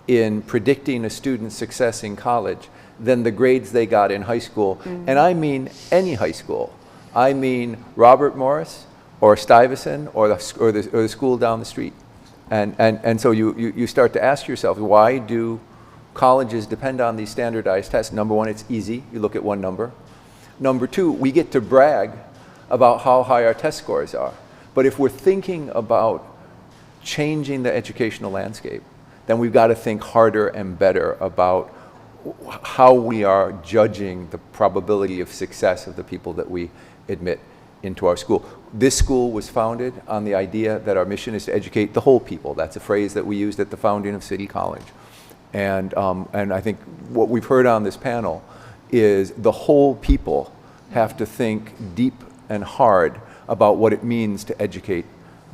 in predicting a student's success in college than the grades they got in high school. Mm-hmm. And I mean any high school. I mean Robert Morris or Stuyvesant or the school down the street. And so you start to ask yourself, why do colleges depend on these standardized tests? Number one, it's easy. You look at one number. Number two, we get to brag about how high our test scores are. But if we're thinking about changing the educational landscape, then we've got to think harder and better about how we are judging the probability of success of the people that we admit into our school. This school was founded on the idea that our mission is to educate the whole people. That's a phrase that we used at the founding of City College. And I think what we've heard on this panel is the whole people have to think deep and hard about what it means to educate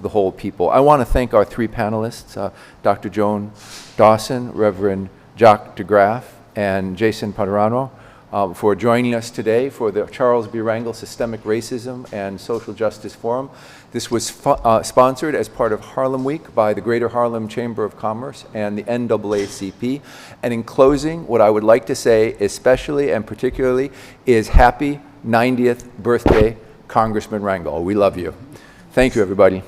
the whole people. I want to thank our 3 panelists, Dr. Joan Dawson, Reverend Jacques DeGraff, and Jason Paderano, for joining us today for the Charles B. Rangel Systemic Racism and Social Justice Forum. This was sponsored as part of Harlem Week by the Greater Harlem Chamber of Commerce and the NAACP. And in closing, what I would like to say especially and particularly is happy 90th birthday, Congressman Rangel. We love you. Thank you, everybody.